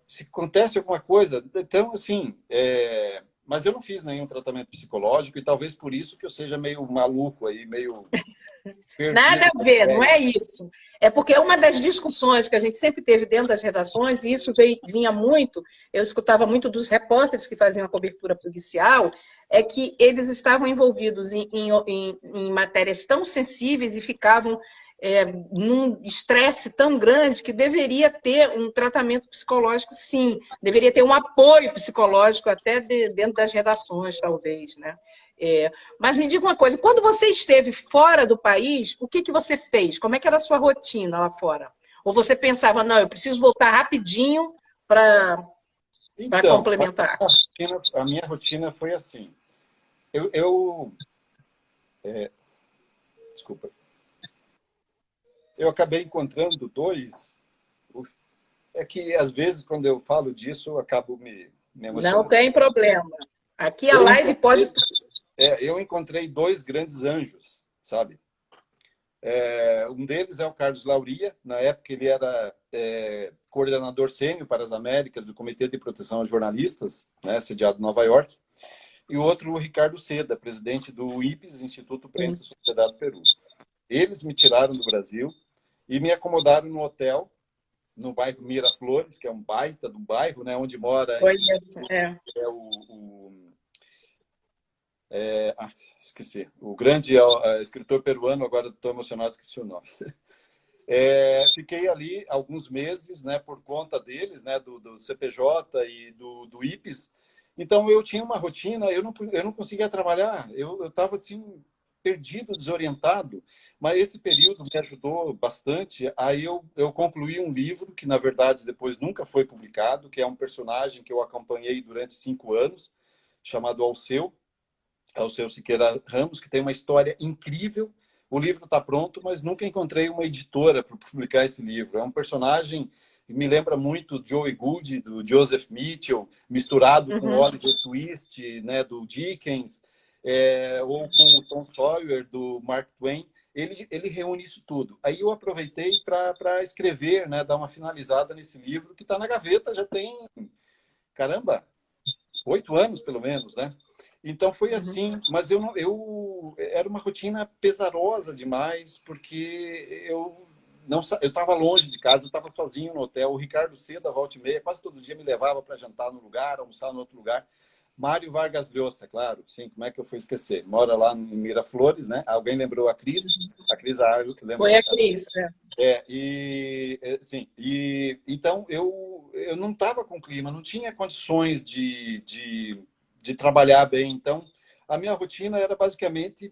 se acontece alguma coisa. Então, assim, mas eu não fiz nenhum tratamento psicológico e talvez por isso que eu seja meio maluco aí, meio... Nada a ver, não é isso. É porque uma das discussões que a gente sempre teve dentro das redações, e isso vinha muito, eu escutava muito dos repórteres que faziam a cobertura policial, é que eles estavam envolvidos em matérias tão sensíveis e ficavam num estresse tão grande que deveria ter um tratamento psicológico, sim. Deveria ter um apoio psicológico até dentro das redações, talvez, né? Mas me diga uma coisa, quando você esteve fora do país, o que você fez? Como é que era a sua rotina lá fora? Ou você pensava, não, eu preciso voltar rapidinho para Então, complementar? a minha rotina foi assim. Eu desculpa. Eu acabei encontrando dois. É que, às vezes, quando eu falo disso, eu acabo me Não emocionando. tem problema. Aqui a Eu live pode. eu encontrei dois grandes anjos, sabe? Um deles é o Carlos Lauria. Na época, ele era coordenador sênior para as Américas do Comitê de Proteção aos Jornalistas, né, sediado em Nova York. E o outro, o Ricardo Seda, presidente do IPES, Instituto Prensa e Sociedade do Peru. Eles me tiraram do Brasil e me acomodaram no hotel, no bairro Miraflores, que é um baita do bairro, né, onde mora, Conheço, esqueci, o grande escritor peruano, agora estou emocionado, esqueci o nome. Fiquei ali alguns meses, né, por conta deles, né, do CPJ e do IPES. Então, eu tinha uma rotina, eu não conseguia trabalhar, eu estava assim, perdido, desorientado, mas esse período me ajudou bastante. Aí eu concluí um livro que, na verdade, depois nunca foi publicado, que é um personagem que eu acompanhei durante 5 anos, chamado Alceu Siqueira Ramos, que tem uma história incrível. O livro está pronto, mas nunca encontrei uma editora para publicar esse livro. É um personagem que me lembra muito Joey Gould, do Joseph Mitchell, misturado com Oliver Twist, né, do Dickens, ou com o Tom Sawyer, do Mark Twain. Ele reúne isso tudo. Aí eu aproveitei para escrever, né, dar uma finalizada nesse livro, que está na gaveta já tem, caramba, 8 anos, pelo menos, né? Então foi assim, mas eu era uma rotina pesarosa demais, porque eu estava longe de casa, eu estava sozinho no hotel. O Ricardo Seda, volta e meia, quase todo dia me levava para jantar no lugar, almoçar no outro lugar. Mário Vargas Llosa, claro, sim, como é que eu fui esquecer? Mora lá em Miraflores, né? Alguém lembrou a Cris? A Cris Argo, que lembrou. Foi a Cris, Sim, e então eu não estava com clima, não tinha condições de trabalhar bem. Então, a minha rotina era basicamente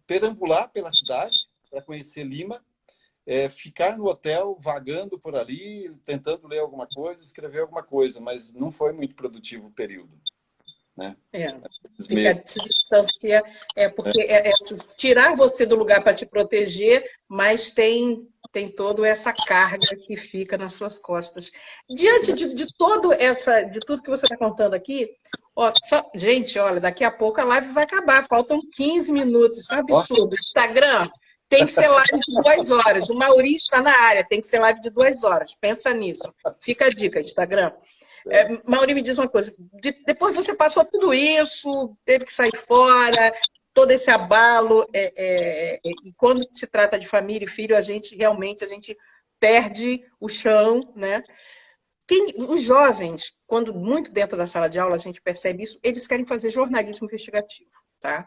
perambular pela cidade para conhecer Lima, ficar no hotel, vagando por ali, tentando ler alguma coisa, escrever alguma coisa, mas não foi muito produtivo o período, né? Se distancia, porque tirar você do lugar para te proteger, mas tem toda essa carga que fica nas suas costas. Diante de tudo que você está contando aqui, gente, olha, daqui a pouco a live vai acabar, faltam 15 minutos, isso é um absurdo. Instagram tem que ser live de 2 horas. O Maurício está na área, tem que ser live de 2 horas. Pensa nisso. Fica a dica, Instagram. Mauri, me diz uma coisa. Depois você passou tudo isso, teve que sair fora, todo esse abalo, e quando se trata de família e filho, a gente perde o chão, né? Os jovens, quando muito dentro da sala de aula a gente percebe isso, eles querem fazer jornalismo investigativo, tá?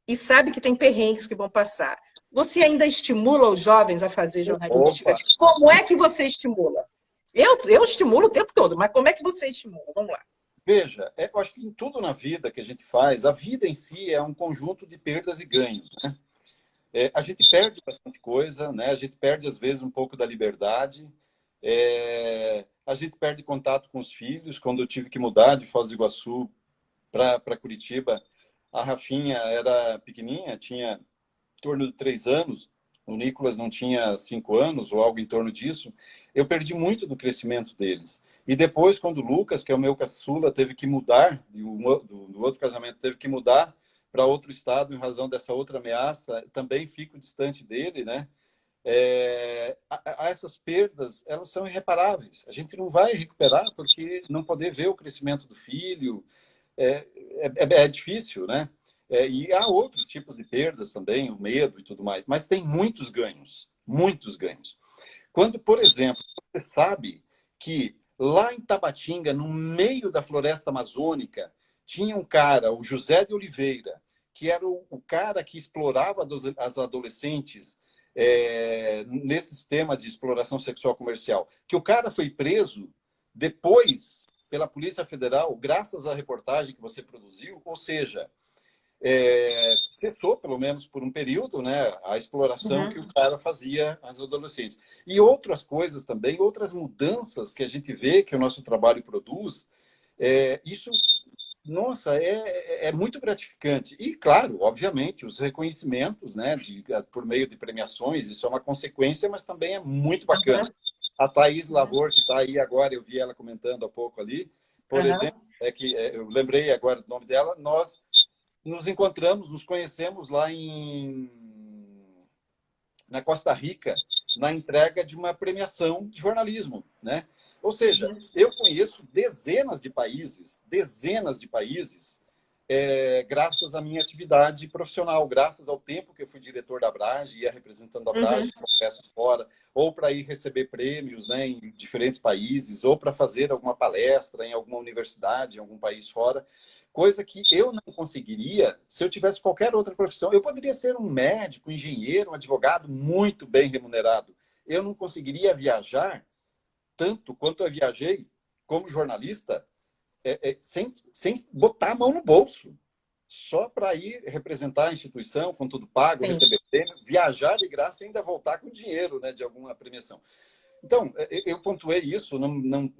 E sabe que tem perrengues que vão passar. Você ainda estimula os jovens a fazer jornalismo investigativo? Como é que você estimula? Eu estimulo o tempo todo, mas como é que você estimula? Vamos lá. Veja, eu acho que em tudo na vida que a gente faz, a vida em si é um conjunto de perdas e ganhos, né? A gente perde bastante coisa, né? A gente perde, às vezes, um pouco da liberdade. A gente perde contato com os filhos. Quando eu tive que mudar de Foz do Iguaçu para Curitiba, a Rafinha era pequenininha, tinha em torno de 3 anos. O Nicolas não tinha 5 anos, ou algo em torno disso. Eu perdi muito do crescimento deles. E depois, quando o Lucas, que é o meu caçula, teve que mudar, do outro casamento, teve que mudar para outro estado em razão dessa outra ameaça, também fico distante dele, né? Essas perdas, elas são irreparáveis. A gente não vai recuperar porque não poder ver o crescimento do filho é difícil, né? E há outros tipos de perdas também, o medo e tudo mais, mas tem muitos ganhos, muitos ganhos. Quando, por exemplo, você sabe que lá em Tabatinga, no meio da floresta amazônica, tinha um cara, o José de Oliveira, que era o cara que explorava as adolescentes nesse sistema de exploração sexual comercial, que o cara foi preso depois pela Polícia Federal, graças à reportagem que você produziu, ou seja, cessou, pelo menos por um período, né, a exploração que o cara fazia às adolescentes. E outras coisas também, outras mudanças que a gente vê que o nosso trabalho produz, isso, nossa, é muito gratificante. E, claro, obviamente, os reconhecimentos, né, por meio de premiações, isso é uma consequência, mas também é muito bacana. A Thaís Lavor, que está aí agora, eu vi ela comentando há pouco ali, por exemplo, eu lembrei agora do nome dela, nós nos encontramos, nos conhecemos lá na Costa Rica, na entrega de uma premiação de jornalismo, né? Ou seja, eu conheço dezenas de países, graças à minha atividade profissional, graças ao tempo que eu fui diretor da Abrage, ia representando a Abrage em congressos fora, ou para ir receber prêmios, né, em diferentes países, ou para fazer alguma palestra em alguma universidade, em algum país fora, coisa que eu não conseguiria se eu tivesse qualquer outra profissão. Eu poderia ser um médico, um engenheiro, um advogado muito bem remunerado. Eu não conseguiria viajar tanto quanto eu viajei como jornalista, sem botar a mão no bolso, só para ir representar a instituição com tudo pago, receber prêmio, viajar de graça e ainda voltar com dinheiro, né, de alguma premiação. Então, eu pontuei isso, não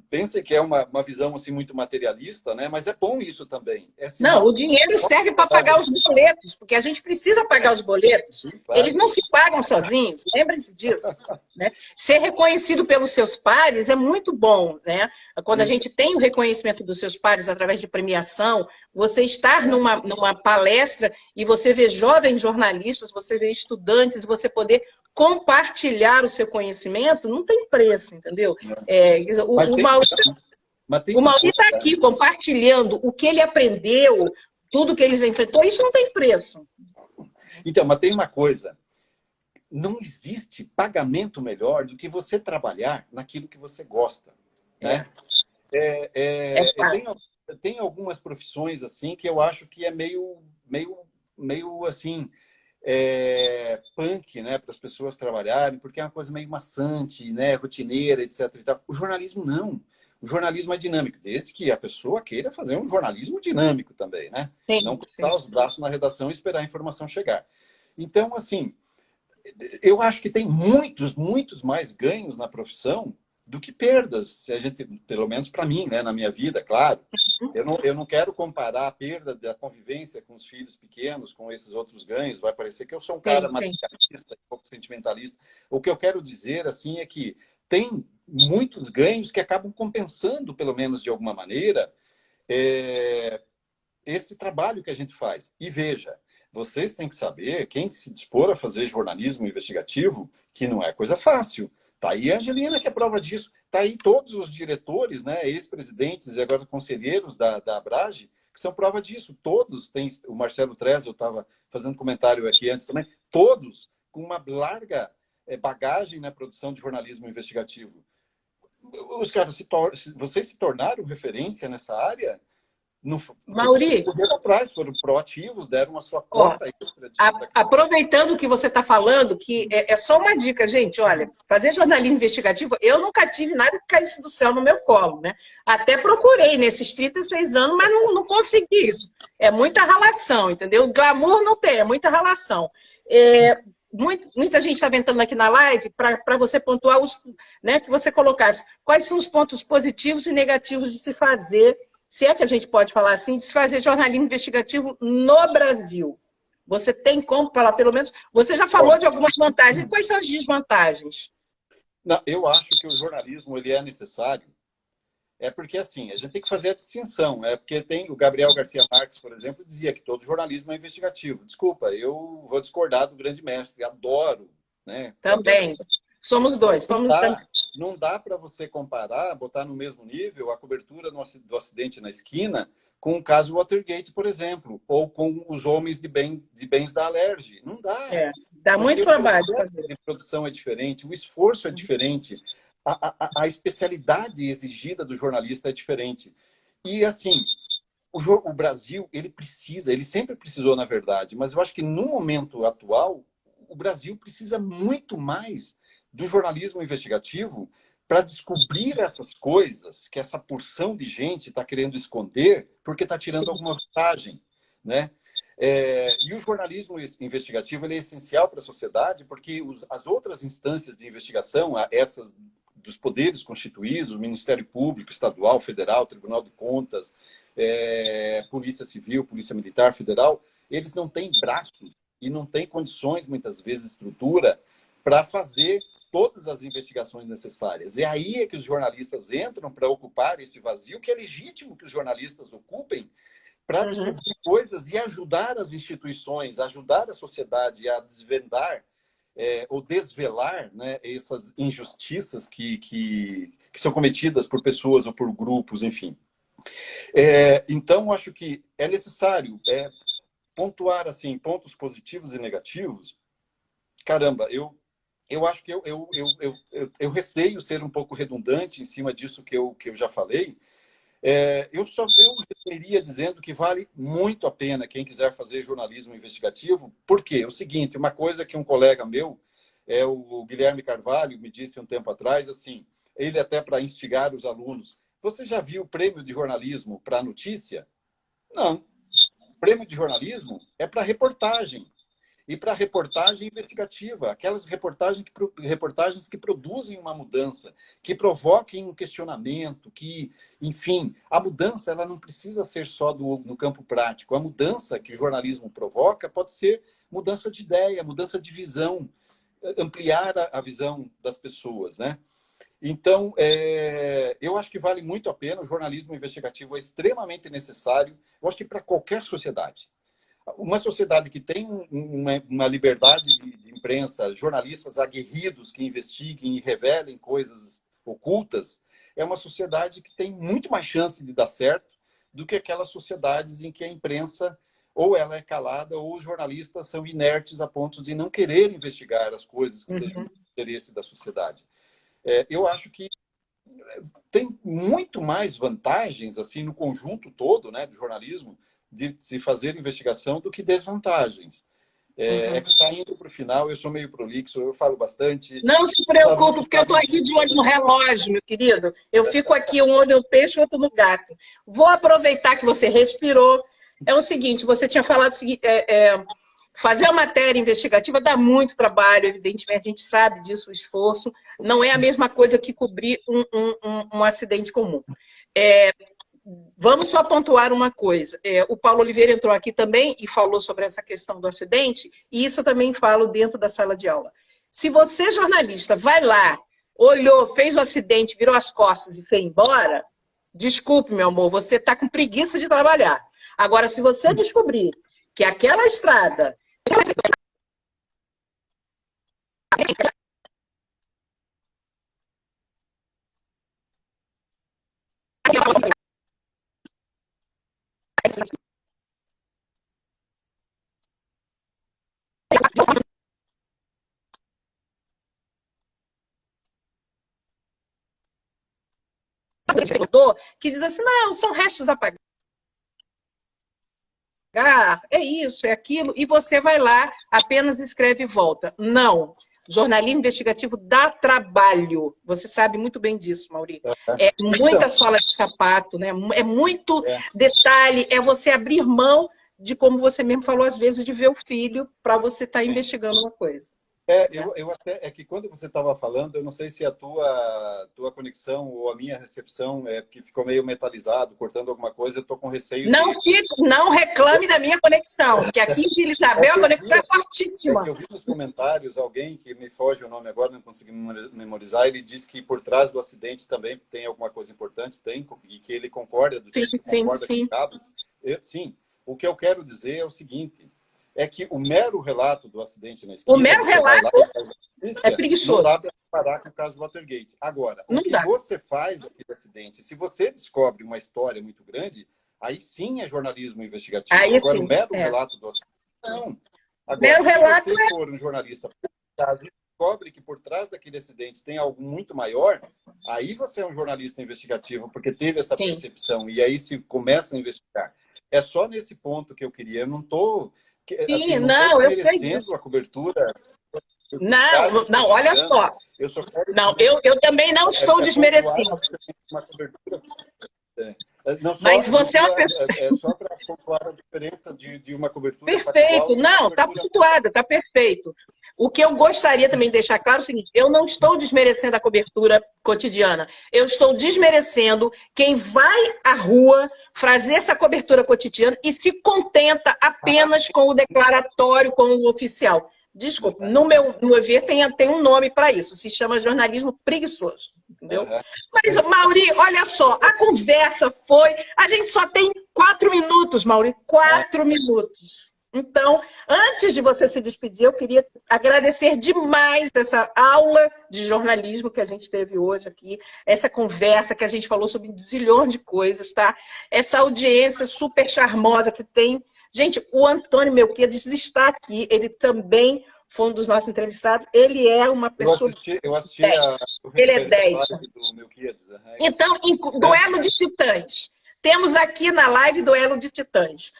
pense que é uma visão assim, muito materialista, né? Mas é bom isso também. Não, o dinheiro serve para pagar os boletos, porque a gente precisa pagar os boletos. Sim, claro. Eles não se pagam sozinhos, lembrem-se disso. Né? Ser reconhecido pelos seus pares é muito bom. Né? Quando a gente tem o reconhecimento dos seus pares através de premiação, você estar numa palestra e você vê jovens jornalistas, você vê estudantes, você poder compartilhar o seu conhecimento, não tem preço, entendeu? O Mauri está aqui compartilhando o que ele aprendeu, tudo que ele já enfrentou, isso não tem preço. Então, mas tem uma coisa, não existe pagamento melhor do que você trabalhar naquilo que você gosta. Né? Tem algumas profissões assim que eu acho que é meio assim, punk, né, para as pessoas trabalharem, porque é uma coisa meio maçante, né, rotineira, etc. E tal. O jornalismo não. O jornalismo é dinâmico, desde que a pessoa queira fazer um jornalismo dinâmico também, né? Sim, não cruzar os braços na redação e esperar a informação chegar. Então, assim, eu acho que tem muitos mais ganhos na profissão do que perdas, se a gente, pelo menos para mim, né, na minha vida, claro. Eu não quero comparar a perda da convivência com os filhos pequenos com esses outros ganhos. Vai parecer que eu sou um cara materialista, um pouco sentimentalista. O que eu quero dizer assim é que tem muitos ganhos que acabam compensando, pelo menos de alguma maneira, esse trabalho que a gente faz. E veja, vocês têm que saber, quem se dispor a fazer jornalismo investigativo, que não é coisa fácil. Está aí a Angelina, que é prova disso. Está aí todos os diretores, né, ex-presidentes e agora conselheiros da Abrage, que são prova disso. Todos têm. O Marcelo Trezzo, eu estava fazendo comentário aqui antes também, todos com uma larga bagagem na produção de jornalismo investigativo. Os caras, vocês se tornaram referência nessa área? Mauri, atrás, foram proativos, deram a sua cota extra. Aproveitando o que você está falando, que é só uma dica, gente, olha, fazer jornalismo investigativo, eu nunca tive nada que caísse do céu no meu colo, né? Até procurei nesses 36 anos, mas não consegui isso. É muita ralação, entendeu? Glamour não tem, é muita ralação. Muita gente está entrando aqui na live para você pontuar né, que você colocasse. Quais são os pontos positivos e negativos de se fazer, se é que a gente pode falar assim, de se fazer jornalismo investigativo no Brasil? Você tem como falar, pelo menos, você já falou de algumas vantagens. Quais são as desvantagens? Não, eu acho que o jornalismo ele é necessário. É porque, assim, a gente tem que fazer a distinção. É porque tem o Gabriel Garcia Marques, por exemplo, dizia que todo jornalismo é investigativo. Desculpa, eu vou discordar do grande mestre. Adoro. Né? Também. Somos dois. Não dá para você comparar, botar no mesmo nível a cobertura do acidente na esquina com o caso Watergate, por exemplo, ou com os homens de bens da Alerj. Não dá. Dá muito trabalho. A produção é diferente, o esforço é diferente, a especialidade exigida do jornalista é diferente. E, assim, o Brasil, ele sempre precisou, na verdade, mas eu acho que no momento atual, o Brasil precisa muito mais do jornalismo investigativo para descobrir essas coisas que essa porção de gente está querendo esconder porque está tirando Sim. alguma vantagem, né? E o jornalismo investigativo ele é essencial para a sociedade porque as outras instâncias de investigação, essas dos poderes constituídos, o Ministério Público, Estadual, Federal, Tribunal de Contas, Polícia Civil, Polícia Militar, Federal, eles não têm braços e não têm condições, muitas vezes, estrutura, para fazer todas as investigações necessárias. E aí é que os jornalistas entram para ocupar esse vazio, que é legítimo que os jornalistas ocupem, para descobrir coisas e ajudar as instituições, ajudar a sociedade a desvendar ou desvelar, né, essas injustiças que são cometidas por pessoas ou por grupos, enfim. Então, acho que é necessário pontuar assim, pontos positivos e negativos. Caramba, eu acho que eu receio ser um pouco redundante em cima disso que eu já falei. Eu resumiria dizendo que vale muito a pena quem quiser fazer jornalismo investigativo. Por quê? O seguinte, uma coisa que um colega meu, o Guilherme Carvalho, me disse um tempo atrás, assim, ele até para instigar os alunos, você já viu o prêmio de jornalismo para notícia? Não. O prêmio de jornalismo é para reportagem. E para reportagem investigativa, aquelas reportagens que produzem uma mudança, que provoquem um questionamento, que, enfim, a mudança ela não precisa ser só no campo prático. A mudança que o jornalismo provoca pode ser mudança de ideia, mudança de visão, ampliar a visão das pessoas, né? Então, eu acho que vale muito a pena. O jornalismo investigativo é extremamente necessário, eu acho que para qualquer sociedade. Uma sociedade que tem uma liberdade de imprensa, jornalistas aguerridos que investiguem e revelem coisas ocultas, é uma sociedade que tem muito mais chance de dar certo do que aquelas sociedades em que a imprensa ou ela é calada ou os jornalistas são inertes a ponto de não querer investigar as coisas que sejam do interesse da sociedade. Eu acho que tem muito mais vantagens assim no conjunto todo, né, do jornalismo, de se fazer investigação do que desvantagens. É que está indo para o final, eu sou meio prolixo, eu falo bastante. Não se preocupe, porque eu estou aqui de olho no relógio, meu querido. Eu fico aqui, um olho no peixe, outro no gato. Vou aproveitar que você respirou. É o seguinte, você tinha falado o seguinte, fazer a matéria investigativa dá muito trabalho, evidentemente, a gente sabe disso, o esforço. Não é a mesma coisa que cobrir um acidente comum. Vamos só pontuar uma coisa. O Paulo Oliveira entrou aqui também e falou sobre essa questão do acidente, e isso eu também falo dentro da sala de aula. Se você, jornalista, vai lá, olhou, fez o acidente, virou as costas e foi embora, desculpe, meu amor, você está com preguiça de trabalhar. Agora, se você descobrir que aquela estrada... que diz assim, não, são restos apagados. É isso, é aquilo, e você vai lá, apenas escreve e volta. Não. Jornalismo investigativo dá trabalho. Você sabe muito bem disso, Mauri. É muita sola de sapato, né? É muito detalhe, é você abrir mão de, como você mesmo falou, às vezes, de ver o filho para você estar investigando uma coisa. É que quando você estava falando, eu não sei se a tua conexão ou a minha recepção que ficou meio metalizado, cortando alguma coisa, eu estou com receio Não reclame da minha conexão, porque aqui em Vila Isabel a conexão é fortíssima. Eu vi nos comentários alguém, que me foge o nome agora, não consegui memorizar, ele disse que por trás do acidente também tem alguma coisa importante, e que ele concorda, Sim. com cabos. Sim, o que eu quero dizer é o seguinte... é que o mero relato do acidente na esquina... O mero relato é preguiçoso. Não dá para comparar com o caso do Watergate. Agora, o que você faz daquele acidente, se você descobre uma história muito grande, aí sim é jornalismo investigativo. Aí agora, sim, o mero relato do acidente, não. Agora, mero relato se você for um jornalista e descobre que por trás daquele acidente tem algo muito maior, aí você é um jornalista investigativo, porque teve essa percepção, e aí se começa a investigar. É só nesse ponto que eu queria. Eu não estou Sim, não não, eu sei desmerecendo disso. a cobertura. Não, não, olha só. Eu só quero Não, eu também não estou pontuar desmerecendo. uma cobertura. Não, Mas você é uma pessoa só para pontuar a diferença de uma cobertura perfeito. factual e uma Não, está cobertura. pontuada, está perfeito. O que eu gostaria também de deixar claro é o seguinte: eu não estou desmerecendo a cobertura cotidiana. Eu estou desmerecendo quem vai à rua fazer essa cobertura cotidiana e se contenta apenas com o declaratório, com o oficial. Desculpe, no meu ver tem um nome para isso, se chama jornalismo preguiçoso. Entendeu? Mas, Mauri, olha só, a conversa foi. A gente só tem 4 minutos, Mauri, 4 minutos. Então, antes de você se despedir, eu queria agradecer demais essa aula de jornalismo que a gente teve hoje aqui, essa conversa que a gente falou sobre zilhões de coisas, tá? Essa audiência super charmosa que tem. Gente, o Antônio Melquiades está aqui, ele também foi um dos nossos entrevistados. Ele é uma pessoa. Eu assisti ele é 10. Do Melquiades. Então, em Duelo de Titãs. Temos aqui na live Duelo de Titãs.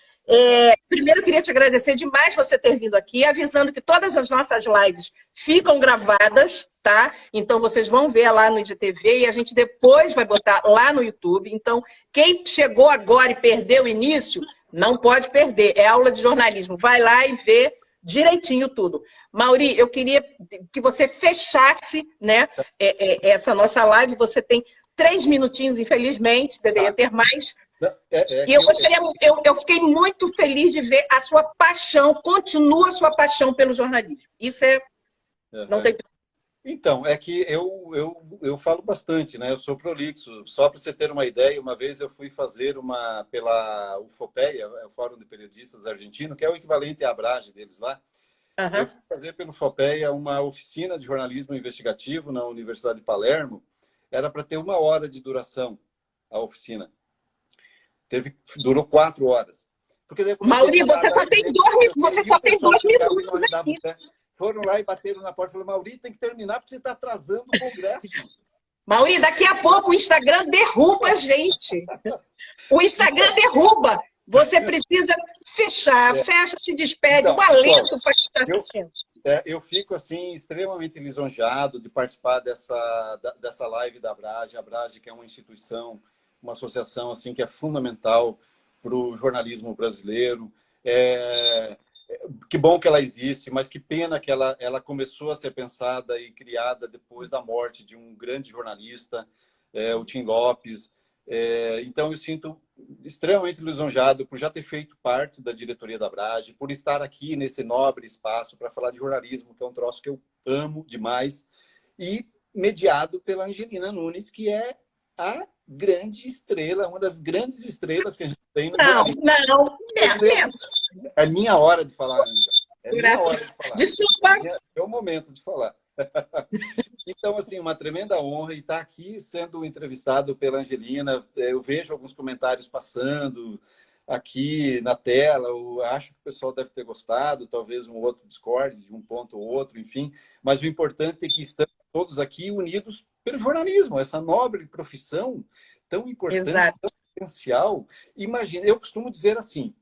Primeiro, eu queria te agradecer demais você ter vindo aqui, avisando que todas as nossas lives ficam gravadas, tá? Então, vocês vão ver lá no IGTV e a gente depois vai botar lá no YouTube. Então, quem chegou agora e perdeu o início, não pode perder. É aula de jornalismo. Vai lá e vê direitinho tudo. Mauri, eu queria que você fechasse, né, essa nossa live. Você tem 3 minutinhos, infelizmente, deveria ter mais. E eu fiquei muito feliz de ver a sua paixão, continua a sua paixão pelo jornalismo. Isso é... Não tem... Então, é que eu falo bastante, né? Eu sou prolixo. Só para você ter uma ideia, uma vez eu fui fazer pela UFOPEA, o Fórum de Periodistas Argentino, que é o equivalente à Abrage deles lá. Eu fui fazer pelo FOPEA uma oficina de jornalismo investigativo na Universidade de Palermo. Era para ter 1 hora de duração a oficina. Durou 4 horas. Porque Mauri, você só tem 2 minutos aqui. Foram lá e bateram na porta e falaram: Mauri, tem que terminar porque você está atrasando o congresso. Mauri, daqui a pouco o Instagram derruba a gente. O Instagram derruba. Você precisa fechar. Fecha, se despede. Então, um alento para quem está assistindo. Eu fico assim extremamente lisonjeado de participar dessa live da Abrage. A Abrage, que é uma instituição, uma associação assim que é fundamental para o jornalismo brasileiro. Que bom que ela existe, mas que pena que ela começou a ser pensada e criada depois da morte de um grande jornalista, o Tim Lopes. Então, eu sinto extremamente lisonjeado por já ter feito parte da diretoria da Abrage, por estar aqui nesse nobre espaço para falar de jornalismo, que é um troço que eu amo demais, e mediado pela Angelina Nunes, que é a grande estrela, uma das grandes estrelas que a gente tem no jornalismo. É minha hora de falar, Ângela. É minha hora de falar. Desculpa. É o momento de falar. Então, assim, uma tremenda honra e estar aqui sendo entrevistado pela Angelina. Eu vejo alguns comentários passando aqui na tela. Eu acho que o pessoal deve ter gostado, talvez um outro discorde de um ponto ou outro, enfim. Mas o importante é que estamos todos aqui unidos pelo jornalismo, essa nobre profissão tão importante, Exato. tão essencial. Imagina, eu costumo dizer assim,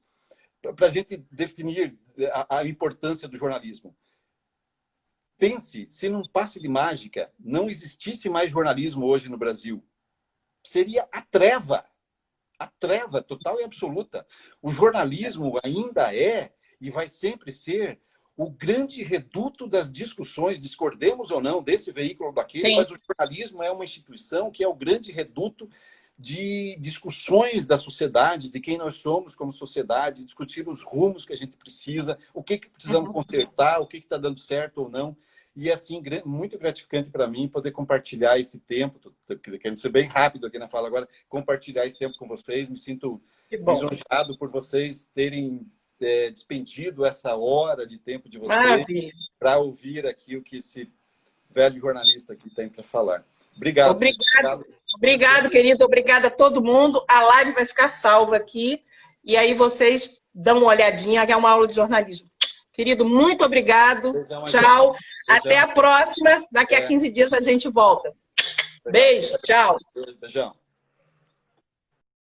para a gente definir a importância do jornalismo. Pense, se num passe de mágica não existisse mais jornalismo hoje no Brasil, seria a treva total e absoluta. O jornalismo ainda é e vai sempre ser o grande reduto das discussões, discordemos ou não desse veículo ou daquele, mas o jornalismo é uma instituição que é o grande reduto de discussões da sociedade, de quem nós somos como sociedade, discutir os rumos que a gente precisa, o que precisamos consertar, o que está dando certo ou não. E, assim, muito gratificante para mim poder compartilhar esse tempo, querendo ser bem rápido aqui na fala agora, compartilhar esse tempo com vocês. Me sinto lisonjeado por vocês terem despendido essa hora de tempo de vocês para ouvir aqui o que esse velho jornalista aqui tem para falar. Obrigado. Obrigado, querido. Obrigada a todo mundo. A live vai ficar salva aqui. E aí vocês dão uma olhadinha, é uma aula de jornalismo. Querido, muito obrigado. Beijão, tchau. Beijão. Até a próxima. Daqui a 15 dias a gente volta. Beijo. Tchau. Beijão.